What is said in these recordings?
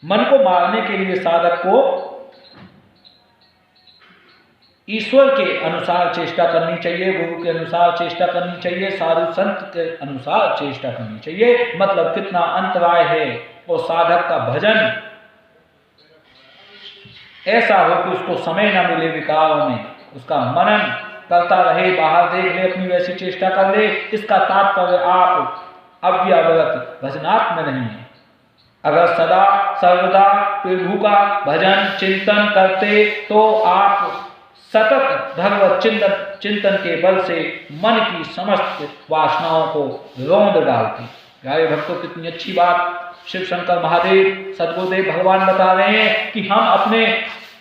मन को मारने के लिए साधक को ईश्वर के अनुसार चेष्टा करनी चाहिए, गुरु के अनुसार चेष्टा करनी चाहिए, साधु संत के अनुसार चेष्टा करनी चाहिए। मतलब कितना अंतराय है, और साधक का भजन ऐसा हो कि उसको समय न मिले विकारों में, उसका मनन करता रहे, बाहर देख ले, अपनी वैसी चेष्टा कर ले। इसका तात्पर्य आप अव्यावगत भजनात्म में नहीं है। अगर सदा सर्वदा प्रभु का भजन चिंतन करते तो आप सतत भगवत चिंतन के बल से मन की समस्त वासनाओं को रौंद डालते। प्यारे भक्तों, कितनी अच्छी बात शिव शंकर महादेव सद्गुरुदेव भगवान बता रहे हैं कि हम अपने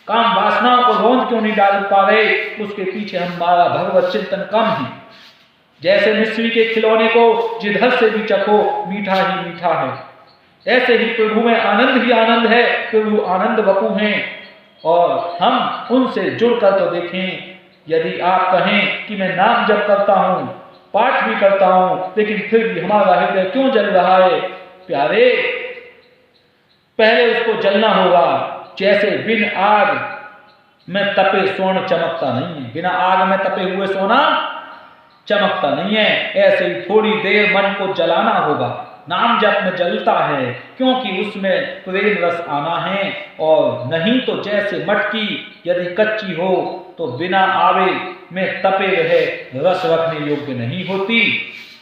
काम वासनाओं को रौंद क्यों नहीं डाल पा रहे। उसके पीछे हमारा भगवत चिंतन कम है। जैसे मिश्री के खिलौने को जिधर से भी चखो मीठा ही मीठा है, ऐसे ही प्रभु में आनंद ही आनंद है। प्रभु आनंद वपु हैं और हम उनसे जुड़कर तो देखें। यदि आप कहें कि मैं नाम जप करता हूँ, पाठ भी करता हूँ, लेकिन फिर भी हमारा हृदय क्यों जल रहा है, प्यारे, पहले उसको जलना होगा। जैसे बिन आग में तपे स्वर्ण चमकता नहीं है, बिना आग में तपे हुए सोना चमकता नहीं है, ऐसे ही थोड़ी देर मन को जलाना होगा। नाम जप में जलता है क्योंकि उसमें प्रेम रस आना है, और नहीं तो जैसे मटकी यदि कच्ची हो तो बिना आवे में तपे रहे रस रखने योग्य नहीं होती।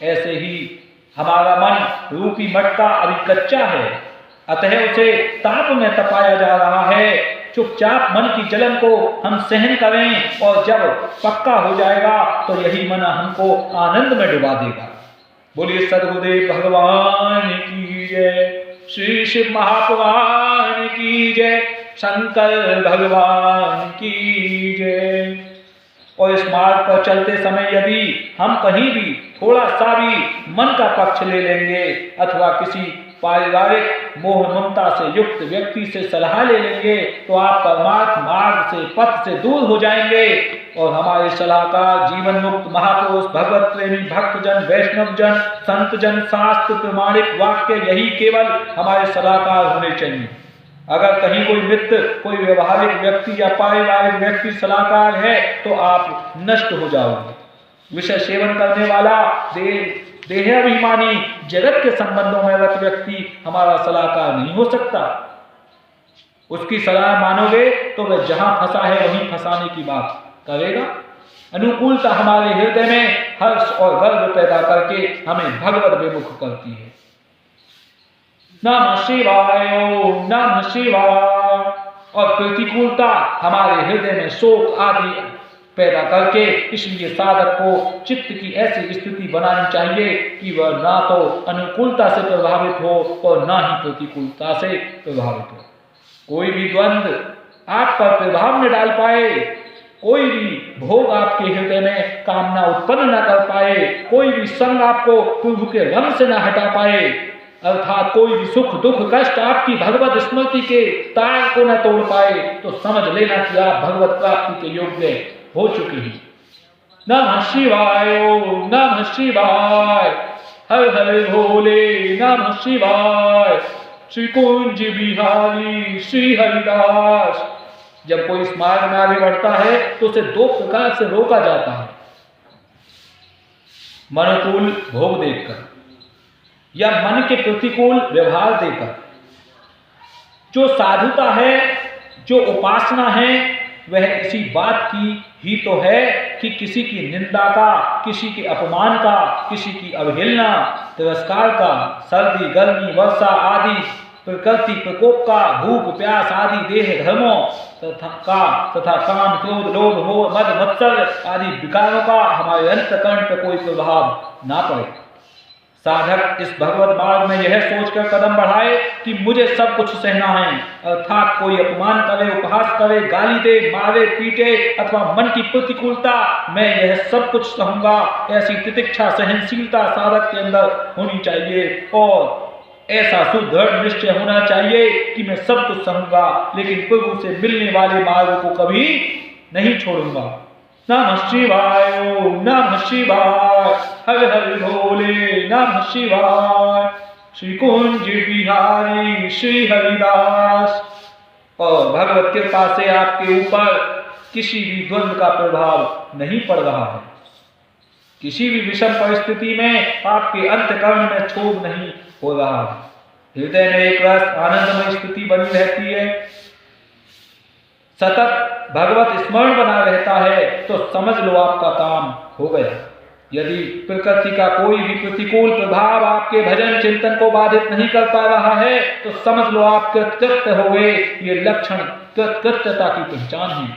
ऐसे ही हमारा मन रूपी मटका अभी कच्चा है, अतः उसे ताप में तपाया जा रहा है। चुपचाप मन की जलन को हम सहन करें, और जब पक्का हो जाएगा तो यही मन हमको आनंद में डुबा देगा। बोलिए सद्गुरुदेव भगवान की जय, श्री शिव महापुराण की जय, शंकर भगवान की जय। और इस मार्ग पर चलते समय यदि हम कहीं भी थोड़ा सा भी मन का पक्ष ले लेंगे, अथवा किसी पारिवारिक मोह ममता से युक्त व्यक्ति से सलाह ले लेंगे, तो आप परमार्थ मार्ग से पथ से दूर हो जाएंगे। और हमारे सलाहकार जीवन मुक्त महापुरुष भगवत प्रेमी भक्तजन वैष्णव जन संत जन शास्त्र प्रमाणिक वाक्य यही केवल हमारे सलाहकार होने चाहिए। अगर कहीं कोई मित्र, कोई व्यवहारिक व्यक्ति या पारिवारिक व्यक्ति सलाहकार है तो आप नष्ट हो जाओगे। विषय सेवन करने वाला देहाभिमानी जगत के संबंधों में रत व्यक्ति हमारा सलाहकार नहीं हो सकता। उसकी सलाह मानोगे तो वह जहां फंसा है वहीं फंसाने की बात करेगा। अनुकूलता हमारे हृदय में हर्ष और गर्व पैदा करके हमें भगवत विमुख करती है। नमः शिवाय, ओम नमः शिवाय। और प्रतिकूलता हमारे हृदय में शोक आदि पैदा करके, इसलिए साधक को चित्त की ऐसी स्थिति बनानी चाहिए कि वह ना तो अनुकूलता से प्रभावित हो और ना ही प्रतिकूलता से प्रभावित हो। कोई भी द्वंद्व आप पर प्रभाव न डाल पाए, कोई भी भोग आपके हृदय में कामना उत्पन्न न कर पाए, कोई भी संग आपको प्रभु के रंग से न हटा पाए, अर्थात कोई भी सुख दुख कष्ट आपकी भगवत स्मृति के तार को न तोड़ पाए, तो समझ लेना कि आप भगवत प्राप्ति के योग्य हो चुके हैं। नमः शिवाय, ओम नमः शिवाय, हर हर भोले नमः शिवाय, श्री कुंज बिहारी श्री हरिदास। जब कोई इस मार्ग में आगे बढ़ता है तो उसे दो प्रकार से रोका जाता है, मनोकूल भोग देकर या मन के प्रतिकूल व्यवहार देकर। जो साधुता है, जो उपासना है, वह इसी बात की ही तो है कि किसी की निंदा का, किसी के अपमान का, किसी की अवहेलना तिरस्कार का, सर्दी गर्मी वर्षा आदि प्रकृति प्रकोप का, भूख प्यास आदि देह धर्मों तथा काम क्रोध लोभ मोह मद मत्सर आदि विकारों का हमारे अंतःकरण पर कोई प्रभाव ना पड़े। साधक इस भगवत मार्ग में यह सोचकर कदम बढ़ाए कि मुझे सब कुछ सहना है, अर्थात कोई अपमान करे, उपहास करे, गाली दे, मारे पीटे अथवा मन की प्रतिकूलता, मैं यह सब कुछ सहूंगा। ऐसी तितिक्षा सहनशीलता साधक के अंदर होनी चाहिए और ऐसा सुदृढ़ निश्चय होना चाहिए कि मैं सब कुछ सहूंगा, लेकिन प्रभु से मिलने वाले मार्ग को कभी नहीं छोड़ूंगा। नमः शिवाय, ओम नमः शिवाय, हर हर भोले नमः शिवाय। श्री कुंज बिहारी श्री हरिदास। और भगवत कृपा से आपके ऊपर किसी भी द्वंद्व का प्रभाव नहीं पड़ रहा है, किसी भी विषम परिस्थिति में आपके अंतःकरण में क्षोभ नहीं हो रहा है, हृदय में एक रस आनंदमय स्थिति बनी रहती है, सतत भगवत स्मरण बना रहता है, तो समझ लो आपका काम हो गया। यदि प्रकृति का कोई भी प्रतिकूल प्रभाव आपके भजन चिंतन को बाधित नहीं कर पा रहा है, तो समझ लो आप कृतकृत्य हो गए। ये लक्षण कृतकृत्यता की पहचान है।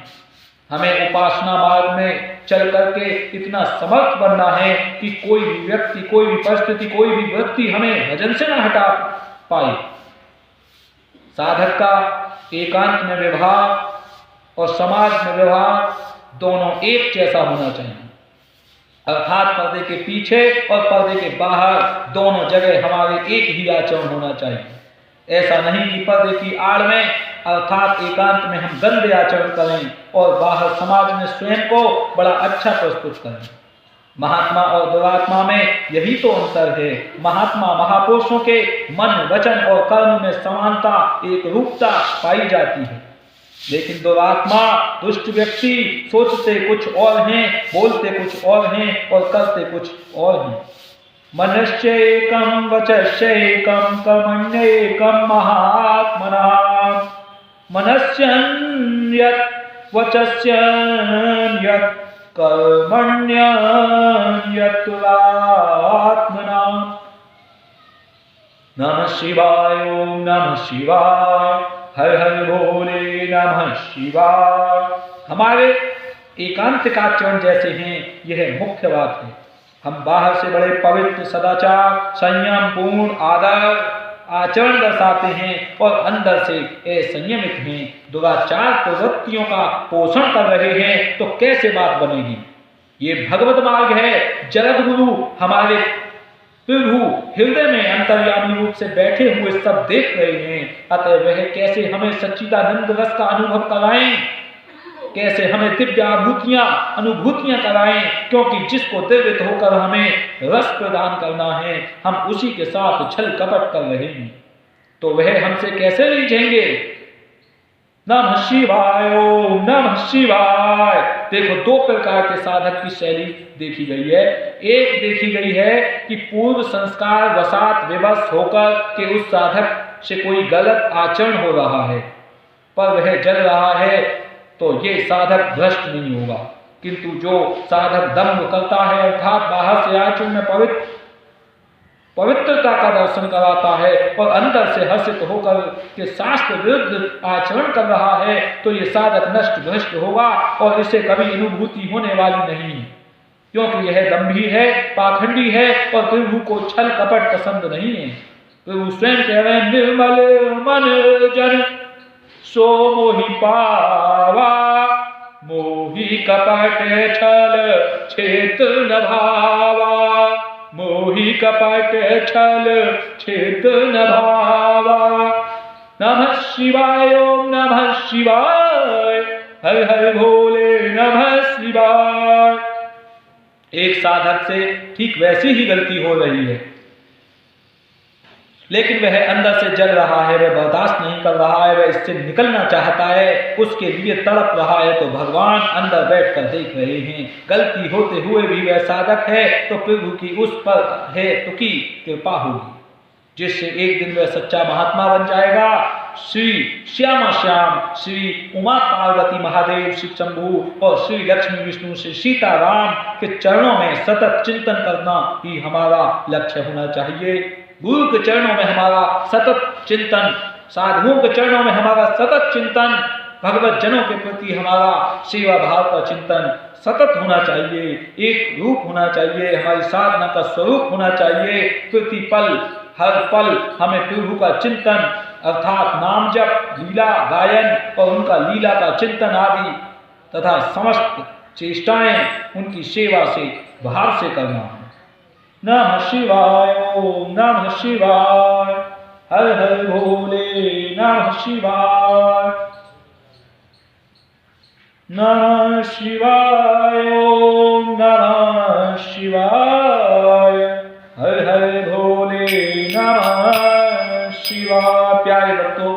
हमें उपासना मार्ग में चल करके इतना समर्थ बनना है कि कोई भी व्यक्ति, कोई भी परिस्थिति, कोई भी व्यक्ति हमें भजन से न हटा पाए। साधक का एकांत में व्यवहार और समाज में व्यवहार दोनों एक जैसा होना चाहिए, अर्थात पर्दे के पीछे और पर्दे के बाहर दोनों जगह हमारे एक ही आचरण होना चाहिए। ऐसा नहीं कि पर्दे की आड़ में अर्थात एकांत में हम गंदे आचरण करें और बाहर समाज में स्वयं को बड़ा अच्छा प्रस्तुत करें। महात्मा और दुरात्मा में यही तो अंतर है। महात्मा महापुरुषों के मन वचन और कर्म में समानता, एक रूपता पाई जाती है, लेकिन दुरात्मा दुष्ट व्यक्ति सोचते कुछ और हैं, बोलते कुछ और हैं और करते कुछ और हैं। मनश्चैकं वचश्चैकं कर्मण्येकं महात्मनां, मनस्यन्यत् वचस्यन्यत् कर्मण्यन्यत् तुलात्मनां। नमः शिवाय, ओम नमः शिवाय, हर हर भोले नमः शिवाय। हमारे एकांतिक आचरण जैसे हैं, यह मुख्य बात है। हम बाहर से बड़े पवित्र, सदाचार, संयम पूर्ण, आदर आचरण दर्शाते हैं और अंदर से असंयमित हैं, दुराचार प्रवृत्तियों का पोषण कर रहे हैं, तो कैसे बात बनेगी। ये भगवत मार्ग है। जगत गुरु हमारे प्रभु हृदय में अंतर्यामी रूप से बैठे हुए सब देख रहे हैं। अतः वह कैसे हमें सच्चिदानंद रस का अनुभव कराएं, कैसे हमें दिव्य अनुभूतियां कराएं, क्योंकि जिसको दिव्य होकर हमें रस प्रदान करना है, हम उसी के साथ छल कपट कर रहे हैं, तो वह हमसे कैसे रीझेंगे। नमः शिवाय, ओम नमः शिवाय। देखो, दो प्रकार के साधक की शैली देखी गई है। एक देखी गई है कि पूर्व संस्कार वसात विवश होकर के उस साधक से कोई गलत आचरण हो रहा है, पर वह जल रहा है, तो ये साधक भ्रष्ट नहीं होगा। किंतु जो साधक दम्भ करता है, अर्थात बाहर से आचरण में पवित्रता का दर्शन कराता है और अंदर से हर्षित होकर के शास्त्र विरुद्ध आचरण कर रहा है, तो ये साधक नष्ट भ्रष्ट होगा और इसे कभी अनुभूति होने वाली नहीं, क्योंकि यह दम्भी है, पाखंडी है और प्रभु को छल कपट पसंद नहीं है। प्रभु स्वयं कह रहे हैं, निर्मल मन जन सो मोहि पावा, मोहि कपट छल छेत न भावा, मोहि कपट छल छेत न भावा। नमः शिवाय, ओम नमः शिवाय, हर हर भोले नमः शिवाय। एक साधक से ठीक वैसी ही गलती हो रही है, लेकिन वह अंदर से जल रहा है, वह बर्दाश्त नहीं कर रहा है, वह इससे निकलना चाहता है, उसके लिए तड़प रहा है, तो भगवान अंदर बैठकर देख रहे हैं। गलती होते हुए भी वह साधक है, तो प्रभु की उस पर है तो की कृपा होगी, जिससे एक दिन वह सच्चा महात्मा बन जाएगा। श्री श्यामा श्याम, श्री उमा पार्वती महादेव, श्री शंभु और श्री लक्ष्मी विष्णु, श्री सीताराम के चरणों में सतत चिंतन करना ही हमारा लक्ष्य होना चाहिए। गुरु के चरणों में हमारा सतत चिंतन, साधुओं के चरणों में हमारा सतत चिंतन, भगवत जनों के प्रति हमारा सेवा भाव का चिंतन सतत होना चाहिए, एक रूप होना चाहिए, हमारी साधना का स्वरूप होना चाहिए। प्रतिपल हर पल हमें प्रभु का चिंतन अर्थात नाम जप, लीला गायन और उनका लीला का चिंतन आदि तथा समस्त चेष्टाएं उनकी सेवा से भाव से करना है। नमः शिवाय, ओम नमः शिवाय, हर हर भोले नमः शिवाय। नमः शिवाय, ओम नमः शिवाय, हर हर भोले नमः शिवाय। प्यारे भक्तों,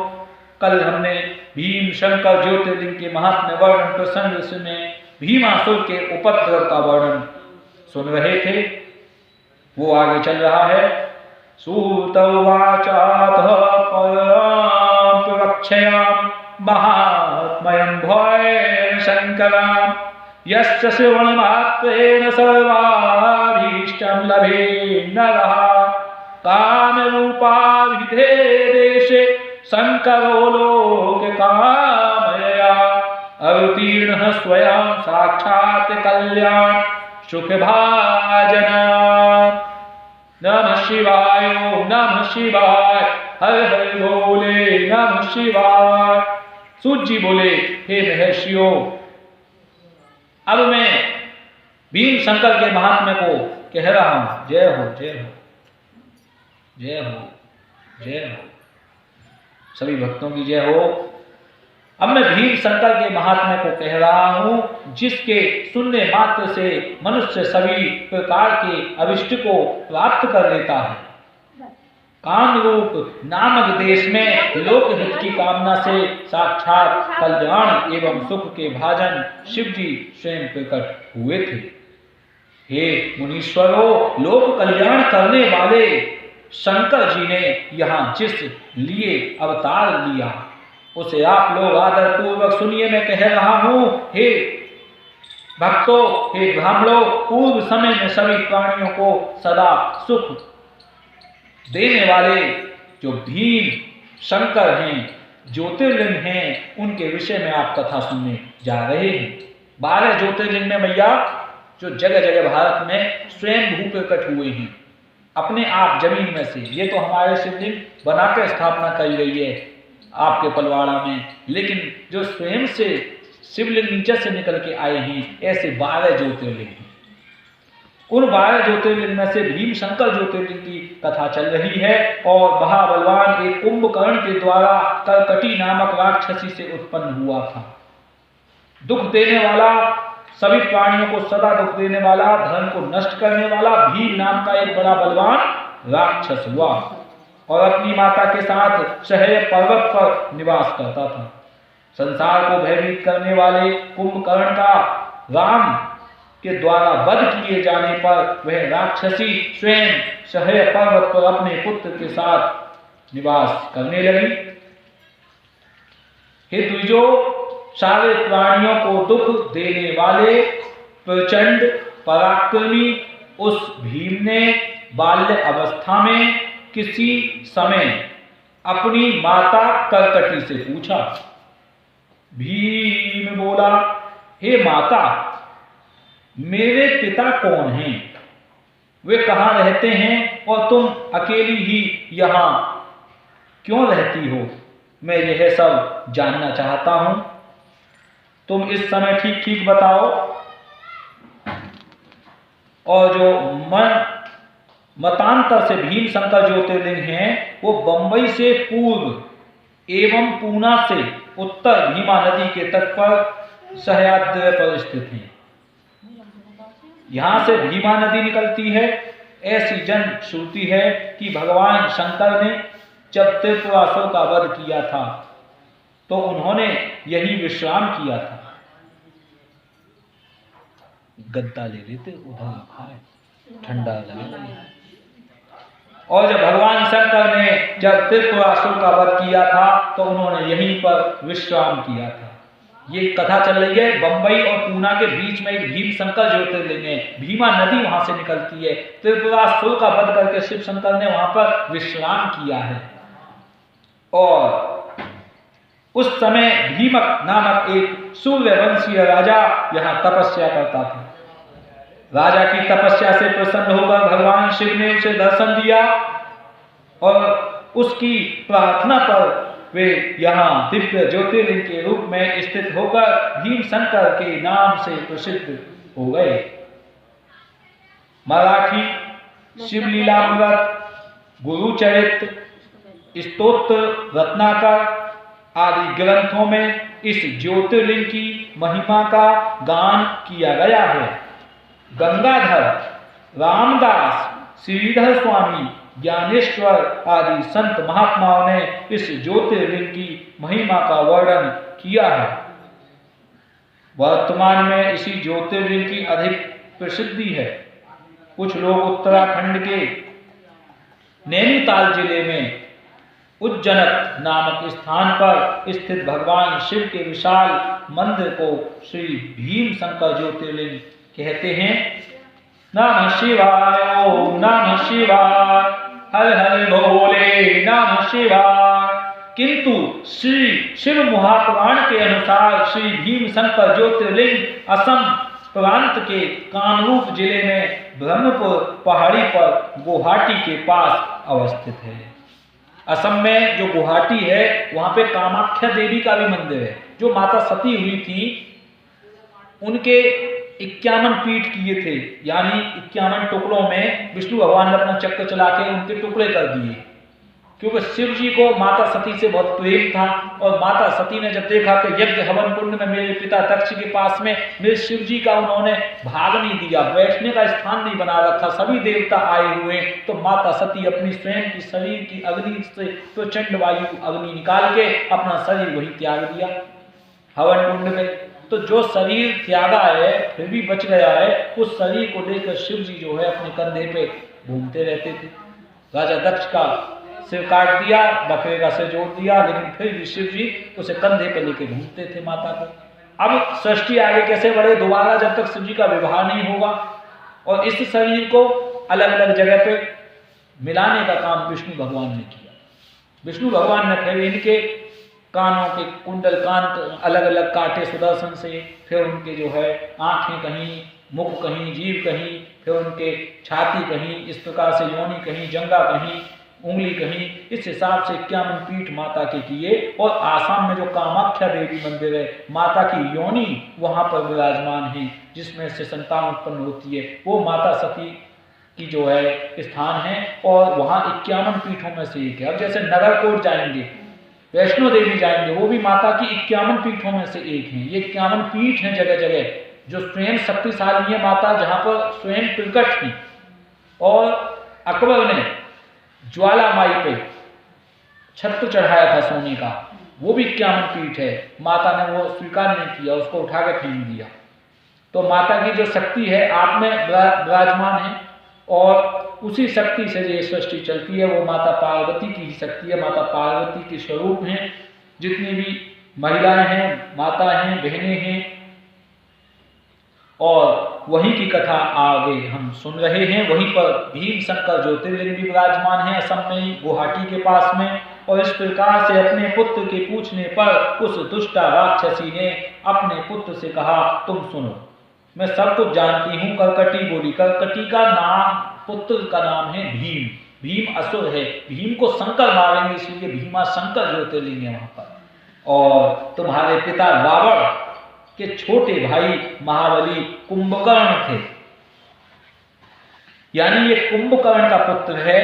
कल हमने भीम शंकर ज्योतिर्लिंग के महात्म्य वर्णन प्रसंग में भीमासुर के उपद्रव का वर्णन सुन रहे थे। वो आगे चल रहा है। सूतवाचाथ परां प्रवक्ष्यामि महात्म्यं भय शंकराम् यस्य श्रवणमात्रेण सर्वाभीष्टं लभे नरः कामरूपाभिधे देशे शंकरो लोककामया अवतीर्णः स्वयं साक्षात् कल्याण सुखभाजना। नमः शिवाय, नमः शिवाय, हर हर बोले नमः शिवाय। सूत जी बोले, हे महर्षियों, अब मैं भीम शंकर के महात्म्य को कह रहा हूं। जय हो, जय हो, जय हो, जय हो, सभी भक्तों की जय हो। अब मैं भीम शंकर के महात्म्य को कह रहा हूं, जिसके सुनने मात्र से मनुष्य सभी प्रकार के अभिष्ट को प्राप्त कर लेता है। कामरूप नामक देश में लोकहित की कामना से साक्षात कल्याण एवं सुख के भाजन शिव जी स्वयं प्रकट हुए थे। हे मुनीश्वरों, लोक कल्याण करने वाले शंकर जी ने यहाँ जिस लिए अवतार लिया उसे आप लोग आदर पूर्वक सुनिए। मैं कह रहा हूं, हे भक्तों, हे ब्राह्मणों, पूर्व समय में सभी प्राणियों को सदा सुख देने वाले जो भीम शंकर हैं, ज्योतिर्लिंग हैं, उनके विषय में आप कथा सुनने जा रहे हैं। 12 ज्योतिर्लिंग में मैया जो जगह जगह भारत में स्वयं भू प्रकट हुए हैं अपने आप जमीन में से। ये तो हमारे शिवलिंग बनाकर स्थापना करी गई है आपके पलवाड़ा में, लेकिन जो स्वयं से शिवलिंग नीचे से निकल के आए हैं, ऐसे 12 ज्योतिर्लिंग हैं। उन 12 ज्योतिर्लिंग में से भीम शंकर ज्योतिर्लिंग की कथा चल रही है। और महाबलवान एक कुंभकर्ण के द्वारा कर्कटी नामक राक्षसी से उत्पन्न हुआ था। दुख देने वाला, सभी प्राणियों को सदा दुख देने वाला, धर्म को नष्ट करने वाला भीम नाम का एक बड़ा बलवान राक्षस हुआ और अपनी माता के साथ शहर पर्वत पर निवास करता था। संसार को भयभीत करने वाले कुंभकर्ण का राम के द्वारा वध किए जाने पर वह राक्षसी स्वयं शहर पर्वत पर अपने पुत्र के साथ निवास करने लगी। हे द्विजो, सारे प्राणियों को दुख देने वाले प्रचंड पराक्रमी उस भीम ने बाल्य अवस्था में किसी समय अपनी माता कर्कटी से पूछा। भीम बोला, हे माता, मेरे पिता कौन हैं? वे कहाँ रहते हैं और तुम अकेली ही यहाँ क्यों रहती हो? मैं यह सब जानना चाहता हूं। तुम इस समय ठीक ठीक बताओ। और जो मतांतर से भीम शंकर ज्योतिर्लिंग हैं, वो बंबई से पूर्व एवं पूना से उत्तर भीमा नदी के तट पर सह्याद्री पर स्थित हैं। यहां से भीमा नदी निकलती है। ऐसी जन श्रुति है कि भगवान शंकर ने जब त्रिपुरासुर का वध किया था तो उन्होंने यही विश्राम किया था। गद्दा ले लेते, उधर खाए, ठंडा लगे। और जब भगवान शंकर ने जब त्रिपुरासुर का वध किया था तो उन्होंने यहीं पर विश्राम किया था। ये कथा चल रही है। बंबई और पूना के बीच में एक भीम शंकर ज्योतिर्लिंग है। भीमा नदी वहां से निकलती है। त्रिपुरासुर का वध करके शिव शंकर ने वहां पर विश्राम किया है। और उस समय भीमक नामक एक सूर्यवंशीय राजा यहाँ तपस्या करता था। राजा की तपस्या से प्रसन्न होकर भगवान शिव ने उसे दर्शन दिया और उसकी प्रार्थना पर वे यहाँ दिव्य ज्योतिर्लिंग के रूप में स्थित होकर भीम शंकर के नाम से प्रसिद्ध हो गए। मराठी शिवलीलामृत, गुरुचरित्र, स्तोत्र, रत्नाकर आदि ग्रंथों में इस ज्योतिर्लिंग की महिमा का गान किया गया है। गंगाधर, रामदास, श्रीधर स्वामी, ज्ञानेश्वर आदि संत महात्माओं ने इस ज्योतिर्लिंग की महिमा का वर्णन किया है। वर्तमान में इसी ज्योतिर्लिंग की अधिक प्रसिद्धि है। कुछ लोग उत्तराखंड के नैनीताल जिले में उज्जनक नामक स्थान पर स्थित भगवान शिव के विशाल मंदिर को श्री भीम शंकर ज्योतिर्लिंग कहते हैं। नमः शिवाय, ओम नमः शिवाय, हर हर भोले नमः शिवाय। किंतु श्री शिव महापुराण के अनुसार श्री भीम शंकर ज्योतिर्लिंग असम प्रांत के कामरूप जिले में ब्रह्मपुर पहाड़ी पर गुवाहाटी के पास अवस्थित है। असम में जो गुवाहाटी है वहां पे कामाख्या देवी का भी मंदिर है। जो माता सती हुई थी उनके 51 पीठ किए थे, यानी 51 टुकड़ों में विष्णु भगवान ने अपना चक्र चला के उनके टुकड़े कर दिए, क्योंकि शिव जी को माता सती से बहुत प्रेम था। और माता सती ने जब देखा कि यज्ञ हवन कुंड में मेरे पिता दक्ष के पास में मेरे शिव जी का उन्होंने भाग नहीं दिया, बैठने का स्थान नहीं बना रखा, सभी देवता आए हुए, तो माता सती अपनी स्वयं की शरीर की अग्नि से प्रचंड वायु अग्नि निकाल के अपना शरीर वही त्याग दिया हवन कुंड में। तो जो शरीर त्यागा है फिर भी बच गया है, उस शरीर को लेकर शिव जी जो है अपने कंधे पे घूमते रहते थे। राजा दक्ष का सिर काट दिया, बकरे का सिर जोड़ दिया, लेकिन फिर भी शिव जी उसे कंधे पे लेके घूमते थे माता को। अब सृष्टि आगे कैसे बढ़े, दोबारा जब तक शिव जी का विवाह नहीं होगा और इस शरीर को अलग अलग जगह पे मिलाने का काम विष्णु भगवान ने किया। विष्णु भगवान ने फिर इनके कानों के कुंडल कान अलग अलग काटे सुदर्शन से, फिर उनके जो है आंखें कहीं, मुख कहीं, जीभ कहीं, फिर उनके छाती कहीं, इस प्रकार से योनि कहीं, जंगा कहीं, उंगली कहीं, इस हिसाब से 51 पीठ माता के किए। और आसाम में जो कामाख्या देवी मंदिर है, माता की योनि वहां पर विराजमान है जिसमें से संतान उत्पन्न होती है, वो माता सती की जो है स्थान है और वहां 51 पीठों में से एक है। अब जैसे नगरकोट जाएंगे, वैष्णो देवी जाएंगे, वो भी माता की 51 पीठों में से एक है। ये 51 पीठ हैं जगह जगह जो स्वयं शक्तिशाली है माता, जहां पर स्वयं प्रकट की। और अकबर ने ज्वालामाई पे छत्र चढ़ाया था सोने का, वो भी 51 पीठ है। माता ने वो स्वीकार नहीं किया, उसको उठा के फेंक दिया। तो माता की जो शक्ति है आप में विराजमान है और उसी शक्ति से ये सृष्टि चलती है। वो माता पार्वती की ही शक्ति है, माता पार्वती के स्वरूप हैं। जितनी भी महिलाएं हैं, माता हैं, बहनें हैं, और वहीं की कथा आगे हम सुन रहे हैं। वहीं पर भीम शंकर ज्योतिर्लिंग भी विराजमान है असम में, गुवाहाटी के पास में। और इस प्रकार से अपने पुत्र के पूछने पर उस दुष्टा राक्षसी ने अपने पुत्र से कहा, तुम सुनो, मैं सब कुछ जानती हूँ। करकटी बोली, करकटी का नाम, पुत्र का नाम है भीम। भीम असुर है, भीम को शंकर मारेंगे, इसलिए भीमा शंकर ज्योतिर्लिंग है वहां पर। और तुम्हारे पिता रावण के छोटे भाई महाबली कुंभकर्ण थे, यानी ये कुंभकर्ण का पुत्र है,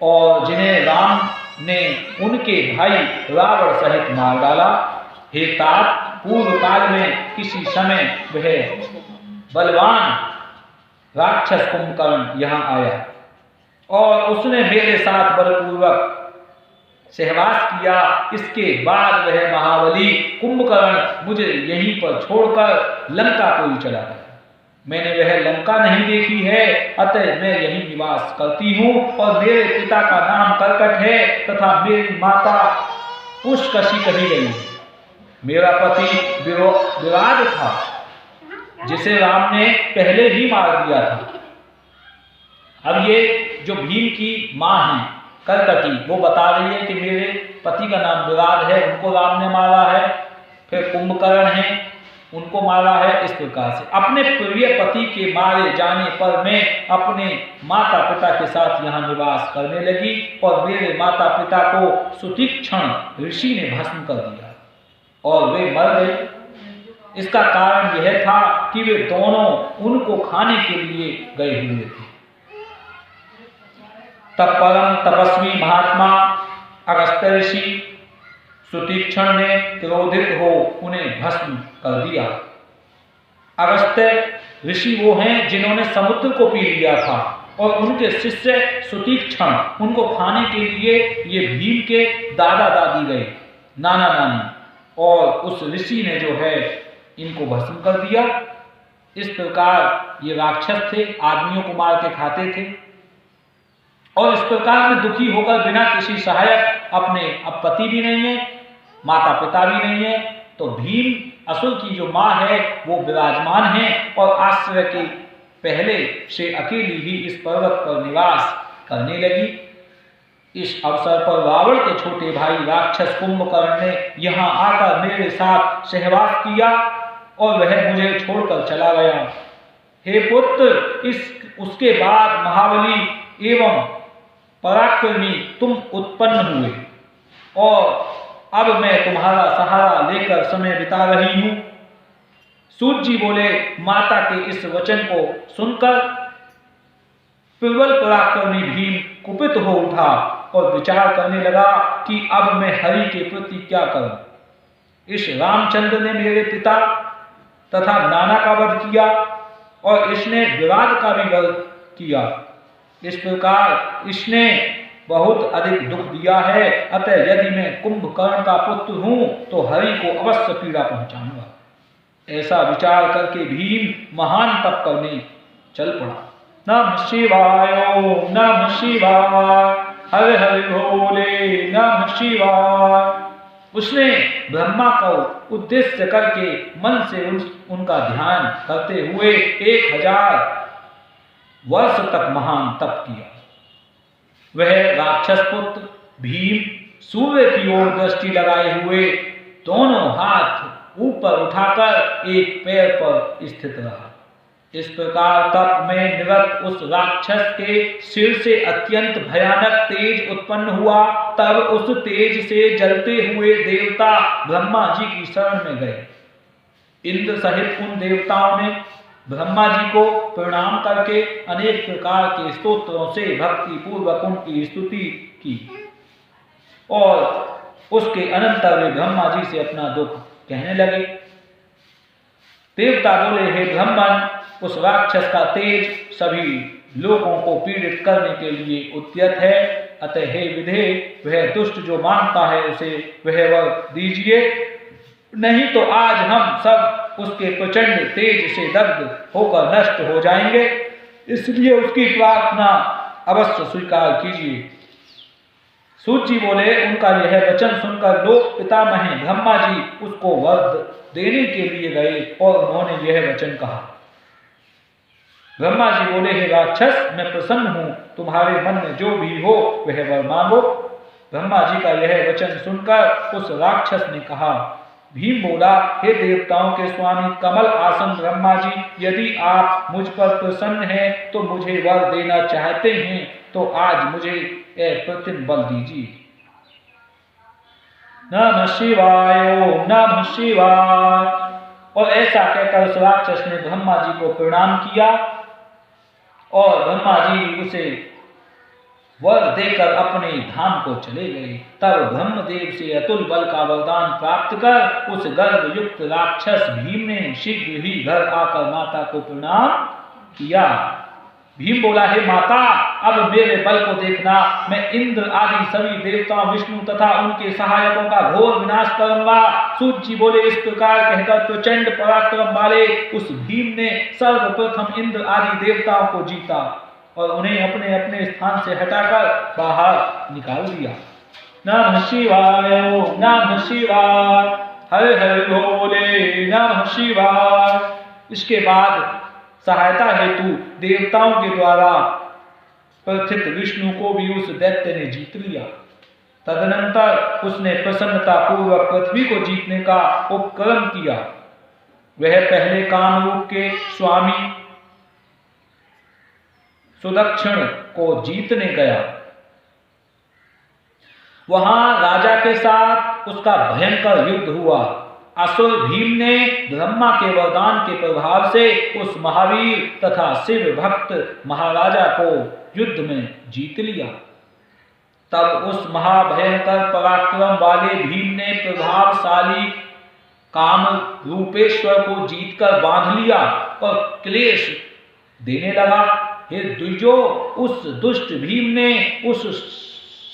और जिन्हें राम ने उनके भाई रावण सहित मार डाला। हे तात, पूर्व काल में किसी समय वह बलवान राक्षस कुंभकर्ण यहाँ आया और उसने मेरे साथ बलपूर्वक सहवास किया। इसके बाद वह महाबली कुंभकर्ण मुझे यहीं पर छोड़कर लंका को ही चला गया। मैंने वह लंका नहीं देखी है, अतः मैं यहीं निवास करती हूँ। और मेरे पिता का नाम करकट है तथा मेरी माता पुष्कशी कही गई है। मेरा पति विराट था, जिसे राम ने पहले ही मार दिया था। अब ये जो भीम की माँ है करकटी, वो बता रही है कि मेरे पति का नाम विराट है, उनको राम ने मारा है। फिर कुंभकर्ण है, उनको मारा है। इस प्रकार से अपने प्रिय पति के मारे जाने पर मैं अपने माता पिता के साथ यहाँ निवास करने लगी और मेरे माता पिता को सुतीक्षण ऋषि ने भस्म कर दिया और वे मर गए। इसका कारण यह था कि वे दोनों उनको खाने के लिए गए हुए थे। तब परम तपस्वी महात्मा अगस्त्य ऋषि सुतीक्षण ने क्रोधित हो उन्हें भस्म कर दिया। अगस्त्य ऋषि वो हैं जिन्होंने समुद्र को पी लिया था और उनके शिष्य सुतीक्षण उनको खाने के लिए ये भीम के दादा दादी गए, नाना नानी, और उस ऋषि ने जो है इनको भस्म कर दिया। इस प्रकार ये राक्षस थे, आदमियों को मार के खाते थे। और इस प्रकार में दुखी होकर बिना किसी सहायक, अपने अब पति भी नहीं है, माता पिता भी नहीं है, तो भीम असुर की जो माँ है वो विराजमान है और आश्रय के पहले से अकेली ही इस पर्वत पर निवास करने लगी। इस अवसर पर रावण के छोटे भाई राक्षस कुंभकर्ण ने यहाँ आकर मेरे साथ सहवास किया और वह मुझे छोड़कर चला गया। हे पुत्र, उसके बाद महाबली एवं पराक्रमी तुम उत्पन्न हुए और अब मैं तुम्हारा सहारा लेकर समय बिता रही हूं। सूत जी बोले, माता के इस वचन को सुनकर प्रबल पराक्रमी भीम कुपित हो उठा और विचार करने लगा कि अब मैं हरि के प्रति क्या करूं। इस रामचंद्र ने मेरे पिता तथा नाना का वध किया और इसने विवाद का भी वध किया। इस प्रकार इसने बहुत अधिक दुख दिया है, अतः यदि मैं कुंभकर्ण का पुत्र हूं तो हरि को अवश्य पीड़ा पहुंचाऊंगा। ऐसा विचार करके भीम महान तप करने चल पड़ा। नमः शिवाय, नमः शिवाय, हर हर भोले, नमः शिवाय। उसने ब्रह्मा को उद्देश्य करके मन से उनका ध्यान करते हुए 1000 वर्ष तक महान तप किया। वह राक्षस पुत्र भीम सूर्य की ओर दृष्टि लगाए हुए दोनों हाथ ऊपर उठाकर एक पैर पर स्थित रहा। इस प्रकार तप में निरत उस राक्षस के सिर से अत्यंत भयानक तेज उत्पन्न हुआ। तब उस तेज से जलते हुए देवता ब्रह्मा जी की शरण में गए। इंद्र सहित उन देवताओं ने ब्रह्मा जी को प्रणाम करके अनेक प्रकार के स्तोत्रों से भक्ति पूर्वक उनकी स्तुति की और उसके अनंतर वे ब्रह्मा जी से अपना दुख कहने लगे। देवता बोले, हे ब्रह्मन, उस राक्षस का तेज सभी लोगों को पीड़ित करने के लिए उद्यत है, अतः हे विधे, वह दुष्ट जो मांगता है उसे वह वर दीजिए, नहीं तो आज हम सब उसके प्रचंड तेज से दग्ध होकर नष्ट हो जाएंगे, इसलिए उसकी प्रार्थना अवश्य स्वीकार कीजिए। सूत जी बोले, उनका यह वचन सुनकर लोक पितामह ब्रह्मा जी उसको वर देने के लिए गए और उन्होंने यह वचन कहा। ब्रह्मा जी बोले, हे राक्षस, मैं प्रसन्न हूं, तुम्हारे मन में जो भी हो वह वर मांगो। ब्रह्मा जी का यह वचन सुनकर उस राक्षस ने कहा। भीम बोला, हे देवताओं के स्वामी कमल आसन ब्रह्मा जी, यदि आप मुझ पर प्रसन्न हैं तो मुझे वर देना चाहते हैं तो आज मुझे प्रतिम बल दीजिए। नमः शिवाय, नमः शिवाय। और ऐसा कहकर उस राक्षस ने ब्रह्मा जी को प्रणाम किया और ब्रह्मा जी उसे वर देकर अपने धाम को चले गए। तब ब्रह्मदेव से अतुल बल का वरदान प्राप्त कर उस गर्भ युक्त राक्षस भीम ने शीघ्र ही घर आकर माता को प्रणाम किया। भीम बोला, हे माता, अब मेरे बल को देखना, मैं इंद्र आदि सभी देवताओं, विष्णु तथा उनके सहायकों का घोर विनाश करूंगा। सूत जी बोले, इस प्रकार कहकर प्रचंड पराक्रम वाले उस भीम ने सर्वप्रथम इंद्र आदि देवताओं को जीता और उन्हें अपने अपने स्थान से हटाकर बाहर निकाल दिया। नमः शिवाय, नमः शिवाय, हर हर भोले, नमः शिवाय। इसके बाद सहायता हेतु देवताओं के द्वारा प्रथित विष्णु को भी उस दैत्य ने जीत लिया। तदनंतर उसने प्रसन्नता पूर्वक पृथ्वी को जीतने का उपक्रम किया। वह पहले कामरूप के स्वामी सुदक्षिण को जीतने गया। वहां राजा के साथ उसका भयंकर युद्ध हुआ। असुर भीम ने ब्रह्मा के वरदान के प्रभाव से उस महावीर तथा शिव भक्त महाराजा को युद्ध में जीत लिया। तब उस महाभयंकर पराक्रम वाले भीम ने प्रभावशाली काम रूपेश्वर को जीतकर बांध लिया और क्लेश देने लगा। हे द्विजो, उस दुष्ट भीम ने उस